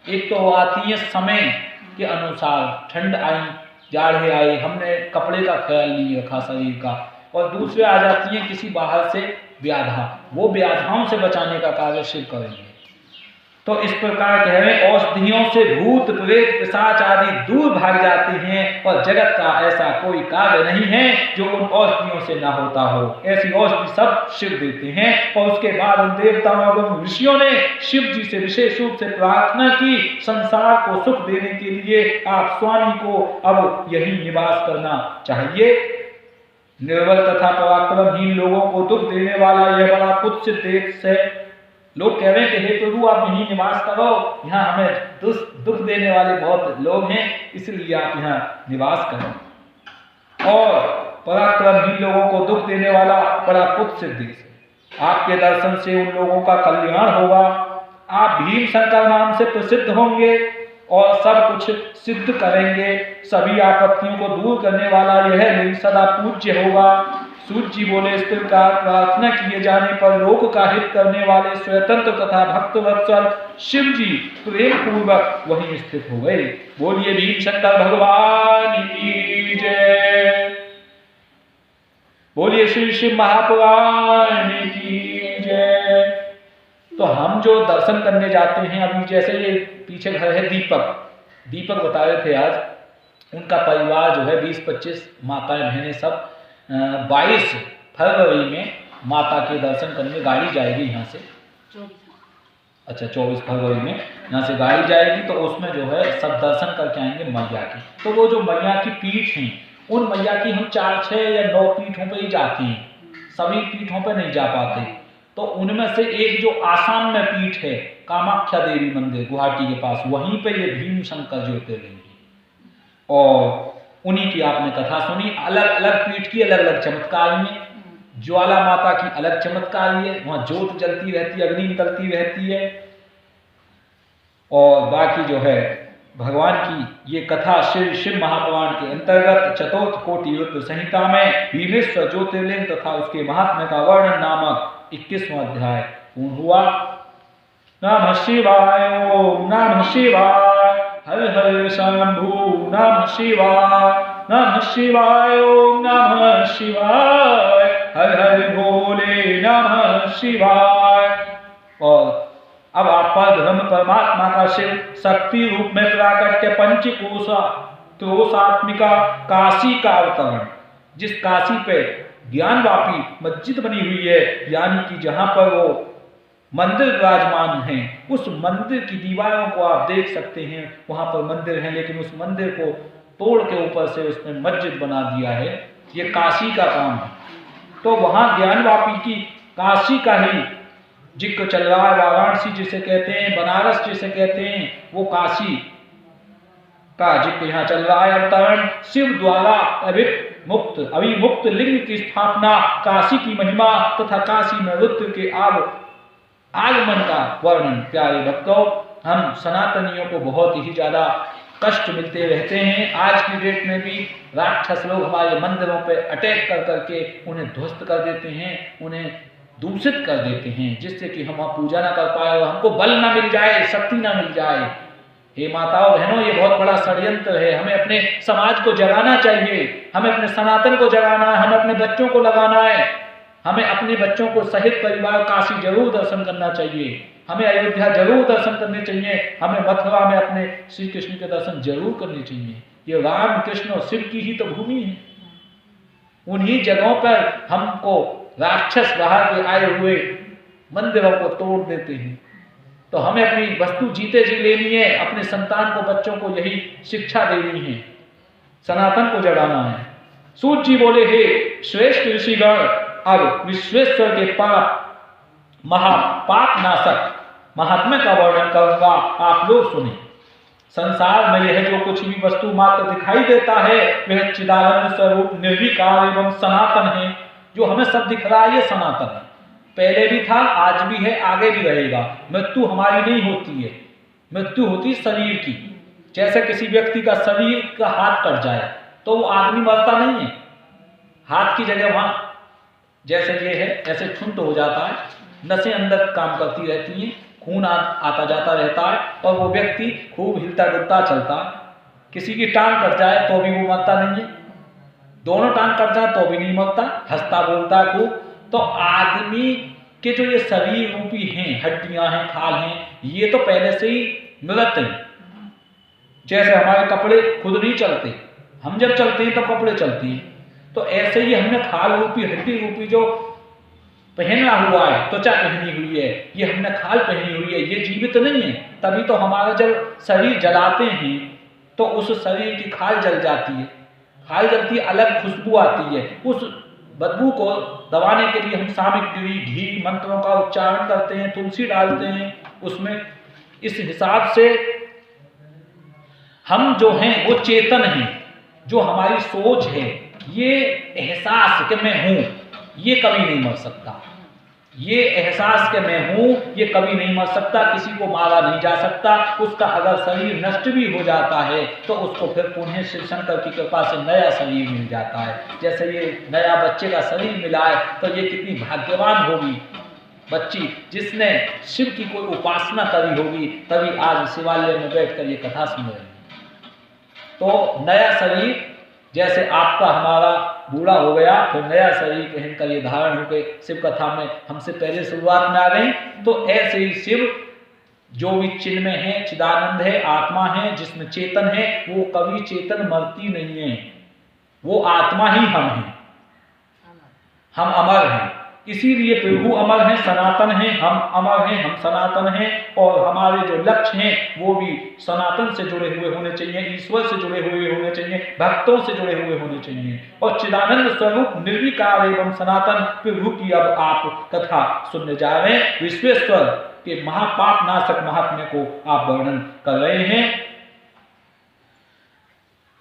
एक तो आती है समय के अनुसार, ठंड आई, जाड़े आए, हमने कपड़े का ख्याल नहीं रखा शरीर का, और दूसरे आ जाती हैं किसी बाहर से व्याधा, वो व्याधाओं से बचाने का कार्य शिव करेंगे। तो इस प्रकार कह रहे हैं, औषधियों से भूत प्रेत पिशाच आदि दूर भाग जाते हैं और जगत का ऐसा कोई कार्य नहीं है जो उन औषधियों से ना होता हो। ऐसी औषधि सब शिव देते हैं। और उसके बाद उन देवताओं एवं ऋषियों ने शिव जी से विशेष रूप से प्रार्थना की, संसार को सुख देने के लिए आप स्वामी को अब यही निवास करना चाहिए। निर्बल तथा पराक्रमहीन लोगों को दुख देने वाला यह बड़ा कुत्सित देश है। लोग कह रहे हैं कि हे प्रभु आप यहीं निवास करो, यहाँ हमें दुख देने वाले बहुत लोग हैं, इसलिए आप यहाँ निवास करो। और पराक्रमहीन लोगों को दुख देने वाला बड़ा कुत्सित देश है। आपके दर्शन से उन लोगों का कल्याण होगा, आप भीम शंकर नाम से प्रसिद्ध होंगे और सब कुछ सिद्ध करेंगे। सभी आपत्तियों को दूर करने वाला यह लिंग सदा पूज्य होगा। सूर्य जी बोले, इस प्रकार प्रार्थना किए जाने पर लोक का हित करने वाले स्वतंत्र तथा भक्तवत्सल शिव जी प्रेम पूर्वक वहीं स्थित हो गए। बोलिए भीम शंकर भगवान की जय, बोलिए श्री शिव महापुराण की जय। तो हम जो दर्शन करने जाते हैं, अभी जैसे ये पीछे घर है दीपक बता रहे थे, आज उनका परिवार जो है 20-25 माताएं बहनें सब 22 फरवरी में माता के दर्शन करने गाड़ी जाएगी यहाँ से। अच्छा, 24 फरवरी में यहाँ से गाड़ी जाएगी, तो उसमें जो है सब दर्शन करके आएंगे मैया की। तो वो जो मैया की पीठ हैं, उन मैया की हम 4-6 या 9 पीठों पे ही जाते हैं, सभी पीठों पे नहीं जा पाते। तो उनमें से एक जो आसाम में पीठ है, कामाख्या देवी मंदिर गुवाहाटी के पास, वहीं पे ये भीम शंकर ज्योतिर्लिंग है। और उन्हीं की आपने कथा सुनी। अलग अलग पीठ की अलग अलग चमत्कार है। ज्वाला माता की अलग चमत्कार है, वहाँ ज्योत जलती रहती है, अग्नि निकलती रहती है। और बाकी जो है भगवान की ये कथा शिव महापुराण के अंतर्गत चतुर्थ कोटि युद्ध संहिता में भीमेश्वर ज्योतिर्लिंग तथा उसके महात्म्य का वर्णन नामक 21वां अध्याय पूर्ण हुआ। नमः शिवाय, ओम नमः शिवाय, हर हर शंभु नमः शिवाय, नमः शिवाय, ओम नमः शिवाय, हर हर भोले नमः शिवाय। और अब आप परब्रह्म परमात्मा का शिव शक्ति रूप में प्राकट्य पंचकोशात्मिका काशी का अवतरण, जिस काशी पे ज्ञानवापी मस्जिद बनी हुई है, यानी कि जहां पर वो मंदिर विराजमान हैं। उस मंदिर की दीवारों को आप देख सकते हैं, वहां पर मंदिर है, लेकिन उस मंदिर को तोड़ के ऊपर से उसने मस्जिद बना दिया है। ये काशी का काम है। तो वहां ज्ञानवापी की काशी का ही जिक्र चल रहा है। वाराणसी जिसे कहते हैं, बनारस जिसे कहते हैं, वो काशी का जिक्र यहाँ चल रहा है। अवतरण शिव द्वारा अभिमुक्त लिंग की स्थापना, काशी की महिमा तथा काशी में रुद्र के आगमन का वर्णन। प्यारे भक्तों, हम सनातनियों को बहुत ही ज्यादा कष्ट मिलते रहते हैं। आज की डेट में भी राक्षस लोग हमारे मंदिरों पे अटैक कर करके उन्हें ध्वस्त कर देते हैं, उन्हें दूषित कर देते हैं, जिससे कि हम वहाँ पूजा ना कर पाए और हमको बल ना मिल जाए, शक्ति ना मिल जाए। हे माताओं बहनों, ये बहुत बड़ा षड्यंत्र है। हमें अपने समाज को जगाना चाहिए, हमें अपने सनातन को जगाना है, हमें अपने बच्चों को लगाना है। हमें अपने बच्चों को सहित परिवार काशी जरूर दर्शन करना चाहिए, हमें अयोध्या जरूर दर्शन करने चाहिए, हमें मथुरा में अपने श्री कृष्ण के दर्शन जरूर करने चाहिए। ये राम कृष्ण और शिव की ही तो भूमि है। उन्हीं जगहों पर हमको राक्षस बाहर के आए हुए मंदिरों को तोड़ देते हैं। तो हमें अपनी वस्तु जीते जी लेनी है, अपने संतान को, बच्चों को यही शिक्षा देनी है, सनातन को जगाना है। सूत जी बोले, हे श्रेष्ठ ऋषिगण, अब विश्वेश्वर के महापाप नाशक महात्म्य का वर्णन करूंगा, आप लोग सुने। संसार में यह जो कुछ भी वस्तु मात्र दिखाई देता है वह चिदानंद स्वरूप निर्विकार एवं सनातन है। जो हमें सब दिख रहा है ये सनातन है, पहले भी था, आज भी है, आगे भी रहेगा। मृत्यु हमारी नहीं होती है, मृत्यु होती शरीर की। जैसे किसी व्यक्ति का शरीर का हाथ कट जाए तो वो आदमी मरता नहीं है, हाथ की जगह वहां जैसे ये है ऐसे ठुंड हो जाता है, नसें अंदर काम करती रहती हैं, खून आता जाता रहता है और वो व्यक्ति खूब हिलता डुलता चलता है। किसी की टांग कट जाए तो भी वो मरता नहीं है, दोनों टांग कट जाए तो भी नहीं मरता, हंसता बोलता खूब। तो आदमी के जो ये शरीर रूपी हैं, हड्डियां हैं, खाल हैं, ये तो पहले से ही मृत हैं। जैसे हमारे कपड़े खुद नहीं चलते, हम जब चलते हैं तब कपड़े चलते हैं, तो ऐसे ही हमने खाल रूपी, हड्डी रूपी जो पहना हुआ है, त्वचा पहनी हुई है, ये हमने खाल पहनी हुई है, ये जीवित नहीं है। तभी तो हमारा जब शरीर जलाते हैं तो उस शरीर की खाल जल जाती है, खाल जलती है, अलग खुशबू आती है। उस बदबू को दबाने के लिए हम सामग्री, घी, मंत्रों का उच्चारण करते हैं, तुलसी डालते हैं उसमें। इस हिसाब से हम जो हैं वो चेतन हैं। जो हमारी सोच है, ये एहसास कि मैं हूं, ये कभी नहीं मर सकता। ये एहसास कि मैं हूं, ये कभी नहीं मर सकता, किसी को मारा नहीं जा सकता। उसका अगर शरीर नष्ट भी हो जाता है तो उसको फिर पुनः शिव शंकर की कृपा से नया शरीर मिल जाता है। जैसे ये नया बच्चे का शरीर मिला है तो ये कितनी भाग्यवान होगी बच्ची जिसने शिव की कोई उपासना करी होगी, तभी आज शिवालय में बैठकर ये कथा सुन रहे हैं। तो नया शरीर, जैसे आपका हमारा बूढ़ा हो गया फिर नया शरीर पहनकर ये धारण हो गए, शिव कथा में हमसे पहले शुरुआत में आ गई। तो ऐसे ही शिव जो भी चिन्मय है, चिदानंद है, आत्मा है, जिसमें चेतन है, वो कभी चेतन मरती नहीं है, वो आत्मा ही हम हैं, हम अमर हैं। इसीलिए प्रभु अमर हैं, सनातन हैं, हम अमर हैं, हम सनातन हैं। और हमारे जो लक्ष्य हैं वो भी सनातन से जुड़े हुए होने चाहिए, ईश्वर से जुड़े हुए होने चाहिए, भक्तों से जुड़े हुए होने चाहिए। और चिदानंद स्वरूप निर्विकार एवं सनातन प्रभु की अब आप कथा सुनने जा रहे हैं। विश्वेश्वर के महापाप नाशक महात्म्य को आप वर्णन कर रहे हैं।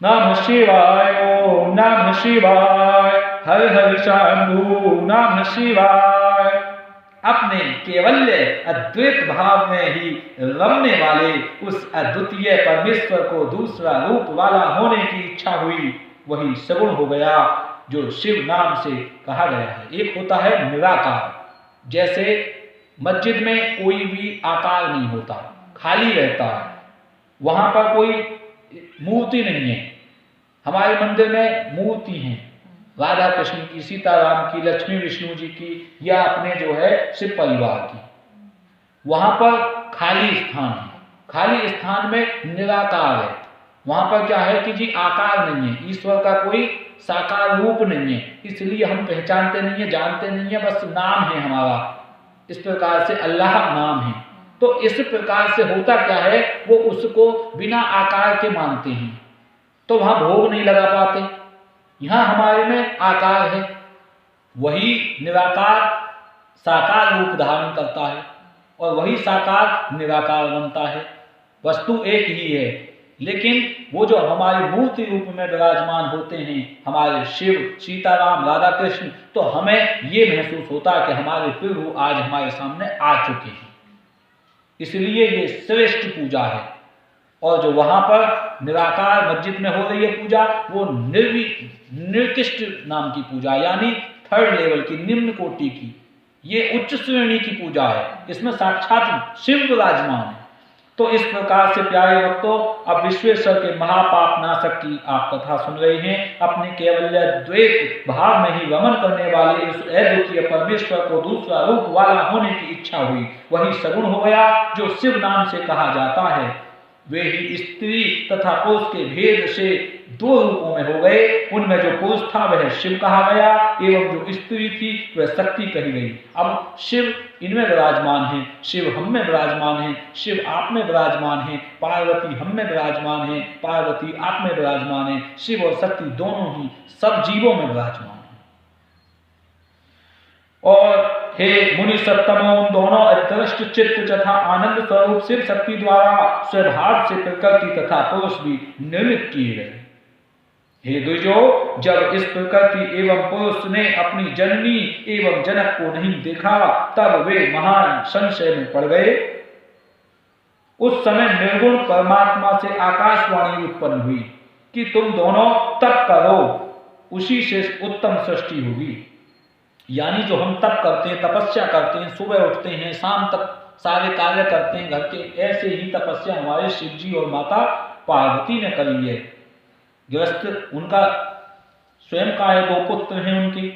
नमः शिवाय, ओम नमः शिवाय, हर हर शंभु नमः शिवाय। अपने केवल्य अद्वैत भाव में ही रमने वाले उस अद्वितीय परमेश्वर को दूसरा रूप वाला होने की इच्छा हुई, वही सगुण हो गया जो शिव नाम से कहा गया है। एक होता है निराकार, जैसे मस्जिद में कोई भी आकार नहीं होता, खाली रहता है, वहां पर कोई मूर्ति नहीं है। हमारे मंदिर में मूर्ति हैं, राधा कृष्ण की, सीताराम की, लक्ष्मी विष्णु जी की, या अपने जो है शिव परिवार की। वहां पर खाली स्थान है, खाली स्थान में निराकार है। वहां पर क्या है कि जी आकार नहीं है, ईश्वर का कोई साकार रूप नहीं है, इसलिए हम पहचानते नहीं है, जानते नहीं है, बस नाम है हमारा। इस प्रकार से अल्लाह नाम है। तो इस प्रकार से होता क्या है, वो उसको बिना आकार के मानते हैं, तो वहां भोग नहीं लगा पाते। यहां हमारे में आकार है, वही निराकार साकार रूप धारण करता है और वही साकार निराकार बनता है। वस्तु एक ही है, लेकिन वो जो हमारे मूर्ति रूप में विराजमान होते हैं, हमारे शिव, सीताराम, राधा कृष्ण, तो हमें ये महसूस होता है कि हमारे प्रभु आज हमारे सामने आ चुके हैं, इसलिए ये श्रेष्ठ पूजा है। और जो वहां पर निराकार मस्जिद में हो रही है पूजा, वो निर्कृष्ट नाम की पूजा, यानी थर्ड लेवल की, निम्न कोटि की, ये उच्च श्रेणी की पूजा है। इसमें साक्षात शिव विराजमान है। तो इस प्रकार से प्यारे भक्तों, अब विश्वेश्वर के महापाप नाशक की आप कथा सुन रहे हैं। अपने केवल्य द्वैत भाव में ही रमन करने वाले इस अद्वितीय परमेश्वर को दूसरा रूप वाला होने की इच्छा हुई, वही सगुण हो गया जो शिव नाम से कहा जाता है। वे ही स्त्री तथा पुरुष के भेद से दो रूपों में हो गए। उनमें जो पुरुष था वह शिव कहा गया, एवं जो स्त्री थी वह शक्ति कही गई। अब शिव इनमें विराजमान है, शिव हम में विराजमान है, शिव आप में विराजमान है, पार्वती हम में विराजमान है, पार्वती आप में विराजमान है। शिव और शक्ति दोनों ही सब जीवों में विराजमान है। और हे मुनि सत्तमो, उन दोनों अदृष्ट चित्त तथा आनंद स्वरूप शिव शक्ति द्वारा स्वभाव से प्रकृति तथा पुरुष भी निर्मित किए गए। हे द्विजो, जब इस प्रकृति एवं पुरुष ने अपनी जननी एवं जनक को नहीं देखा, तब वे महान संशय में पड़ गए। उस समय निर्गुण परमात्मा से आकाशवाणी उत्पन्न हुई कि तुम दोनों तप करो, उसी से उत्तम सृष्टि होगी। यानी जो हम तप करते हैं, तपस्या करते हैं, सुबह उठते हैं, शाम तक सारे कार्य करते हैं घर के, ऐसे ही तपस्या हमारे शिव जी और माता पार्वती ने करी है। गृहस्थ उनका स्वयं का है, 2 पुत्र हैं उनकी,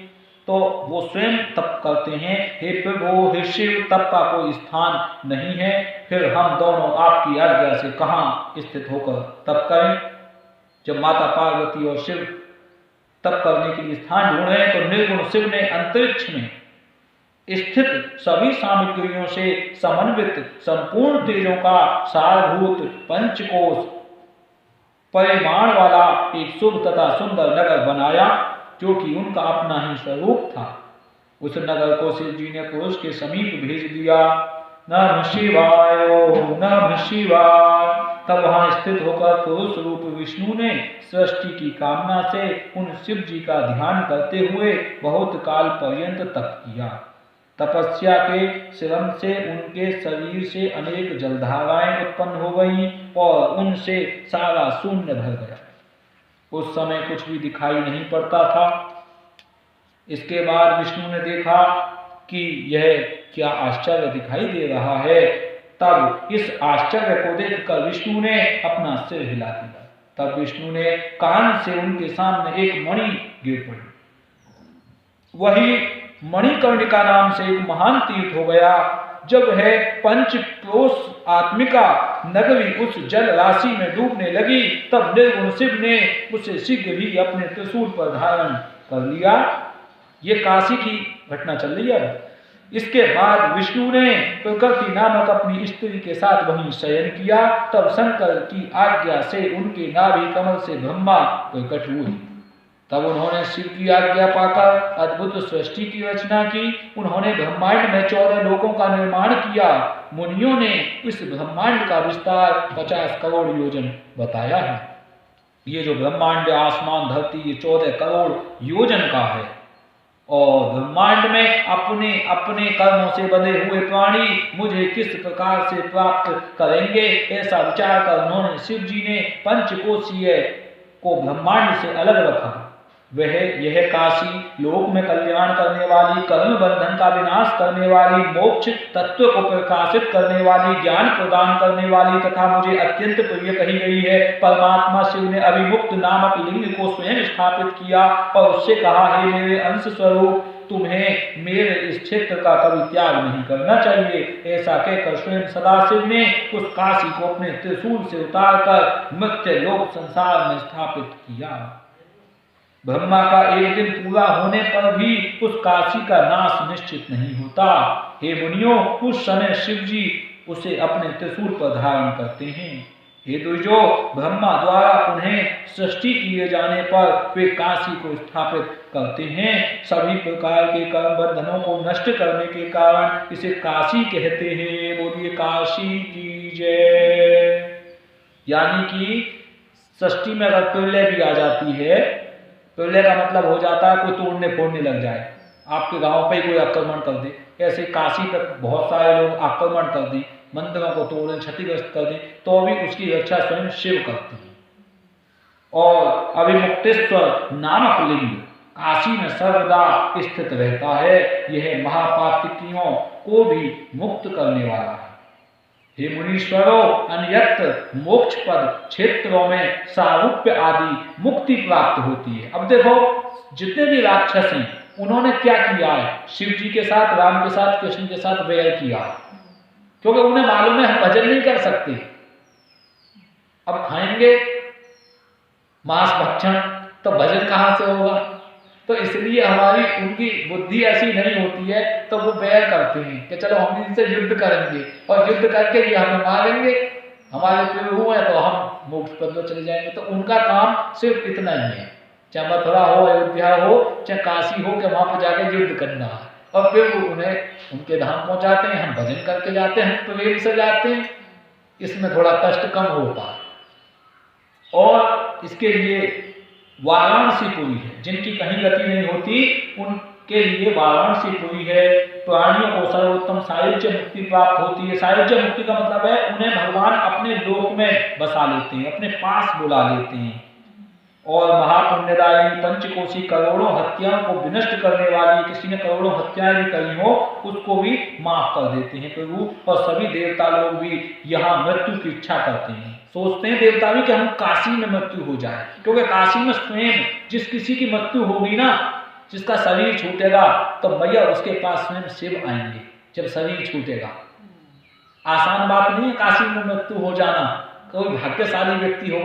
तो वो स्वयं तप करते हैं। हे प्रभु, हे शिव, तप का कोई स्थान नहीं है, फिर हम दोनों आपकी आज्ञा से कहाँ स्थित होकर तप करें। जब माता पार्वती और शिव तप करने के लिए स्थान ढूंढ रहे हैं, तो निर्गुण शिव ने अंतरिक्ष में स्थित सभी सामग्रियों से समन्वित संपूर्ण तेजों का सारभूत पंचकोश परिमाण वाला एक शुभ तथा सुंदर नगर बनाया, जो कि उनका अपना ही स्वरूप था। उस नगर को शिव जी ने पुरुष के समीप भेज दिया। नमः शिवाय, नमः शिवाय। तब वहां स्थित होकर पुरुष रूप विष्णु ने सृष्टि की कामना से उन शिव जी का ध्यान करते हुए बहुत काल पर्यंत तप किया। तपस्या के श्रम से उनके शरीर से अनेक जलधाराएं उत्पन्न हो गई और उनसे सारा शून्य भर गया। उस समय कुछ भी दिखाई नहीं पड़ता था। इसके बाद विष्णु ने देखा कि यह क्या आश्चर्य दिखाई दे रहा है। तब इस आश्चर्य को देखकर विष्णु ने अपना सिर हिला दिया। तब विष्णु ने कान से उनके सामने एक मणि गिर पड़ी। वही मणिकर्णिका नाम से एक महान तीर्थ हो गया। जब है पंचक्रोश आत्मिका नगरी उस जल राशि में डूबने लगी, तब निर्गुण शिव ने उसे शीघ्र ही अपने त्रिशूल पर धारण कर लिया। ये काशी की घटना चल रही है। इसके बाद विष्णु ने प्रकृति नामक अपनी स्त्री के साथ वहीं शयन किया। तब शंकर की आज्ञा से उनके नाभि कमल से ब्रह्मा प्रकट हुए। तब उन्होंने शिव की आज्ञा पाकर अद्भुत सृष्टि की रचना की। उन्होंने ब्रह्मांड में 14 लोकों का निर्माण किया। मुनियों ने इस ब्रह्मांड का विस्तार 50 करोड़ योजन बताया है। ये जो ब्रह्मांड, आसमान, धरती, ये 14 करोड़ योजन का है। और ब्रह्मांड में अपने अपने कर्मों से बंधे हुए प्राणी मुझे किस प्रकार से प्राप्त करेंगे, ऐसा विचार कर उन्होंने शिव जी ने पंचकोशीय को ब्रह्मांड से अलग रखा। वह यह काशी लोक में कल्याण करने वाली, कर्म बंधन का विनाश करने वाली, मोक्ष तत्व को प्रकाशित करने वाली, ज्ञान प्रदान करने वाली तथा मुझे अत्यंत प्रिय कही गई है। परमात्मा शिव ने अभिमुक्त नामक लिंग को स्वयं स्थापित किया और उससे कहा, हे मेरे अंश स्वरूप, तुम्हें मेरे इस क्षेत्र का कभी त्याग नहीं करना चाहिए। ऐसा कहकर स्वयं सदाशिव ने उस काशी को अपने त्रिशूल से उतारकर मृत्यु लोक संसार में स्थापित किया। ब्रह्मा का एक दिन पूरा होने पर भी उस काशी का नाश निश्चित नहीं होता। हे मुनियों, उस समय शिव जी उसे अपने त्रिशूल पर धारण करते हैं। हे द्विजो, ब्रह्मा द्वारा पुनः सृष्टि किए जाने पर वे काशी को स्थापित करते हैं। सभी प्रकार के कर्म बंधनों को नष्ट करने के कारण इसे काशी कहते हैं। बोलिए काशी की जय। यानी कि सृष्टि में अगर प्रलय भी आ जाती है, प्रलय का मतलब हो जाता है कोई तोड़ने फोड़ने लग जाए, आपके गांव पे कोई आक्रमण कर दे, ऐसे काशी पर बहुत सारे लोग आक्रमण कर दें, मंदिरों को तोड़ें, क्षतिग्रस्त कर दें, तो भी उसकी रक्षा स्वयं शिव करते हैं। और अभिमुक्तेश्वर नामक लिंग काशी में सर्वदा स्थित रहता है। यह महापातकियों को भी मुक्त करने वाला है। हे मुनीश्वरों, अन्यत्र मोक्ष पद क्षेत्रों में सारूप्य आदि मुक्ति प्राप्त होती है। अब देखो, जितने भी राक्षस हैं उन्होंने क्या किया है, शिव जी के साथ, राम के साथ, कृष्ण के साथ वैर किया, क्योंकि उन्हें मालूम है हम भजन नहीं कर सकते। अब खाएंगे मांस भक्षण तो भजन कहाँ से होगा। तो इसलिए हमारी उनकी बुद्धि ऐसी नहीं होती है, तो वो बैर करते हैं कि चलो हम इनसे युद्ध करेंगे और युद्ध करके ये हमें मारेंगे, हमारे प्रभु हैं तो हम मोक्ष पद में चले जाएंगे। तो उनका काम सिर्फ इतना ही है, चाहे मथुरा हो, अयोध्या हो, चाहे काशी हो, कि वहां पर जाके युद्ध करना है और फिर वो उन्हें उनके धाम पहुंचाते हैं। हम भजन करके जाते हैं, हम प्रेम से जाते हैं, इसमें थोड़ा कष्ट कम होता है। और इसके लिए वाराणसीपुरी है, जिनकी कहीं गति नहीं होती उनके लिए वाराणसीपुरी है। प्राणियों को सर्वोत्तम सायुज्य मुक्ति प्राप्त होती है। सायुज्य मुक्ति का मतलब है उन्हें भगवान अपने लोक में बसा लेते हैं, अपने पास बुला लेते हैं। और महापुण्यदायिनी पंचकोशी करोड़ों हत्याओं को विनष्ट करने वाली, किसी ने करोड़ों हत्याएं भी करी हो उसको भी माफ कर देते हैं प्रभु। और सभी देवता लोग भी यहाँ मृत्यु की इच्छा करते हैं, सोचते हैं देवता भी कि हम काशी में मृत्यु हो जाए, क्योंकि काशी में स्वयं जिस किसी की मृत्यु होगी ना, जिसका शरीर छूटेगा, तो भैया उसके पास स्वयं शिव आएंगे जब शरीर छूटेगा। आसान बात नहीं है काशी में मृत्यु हो जाना, कोई भाग्यशाली व्यक्ति होगा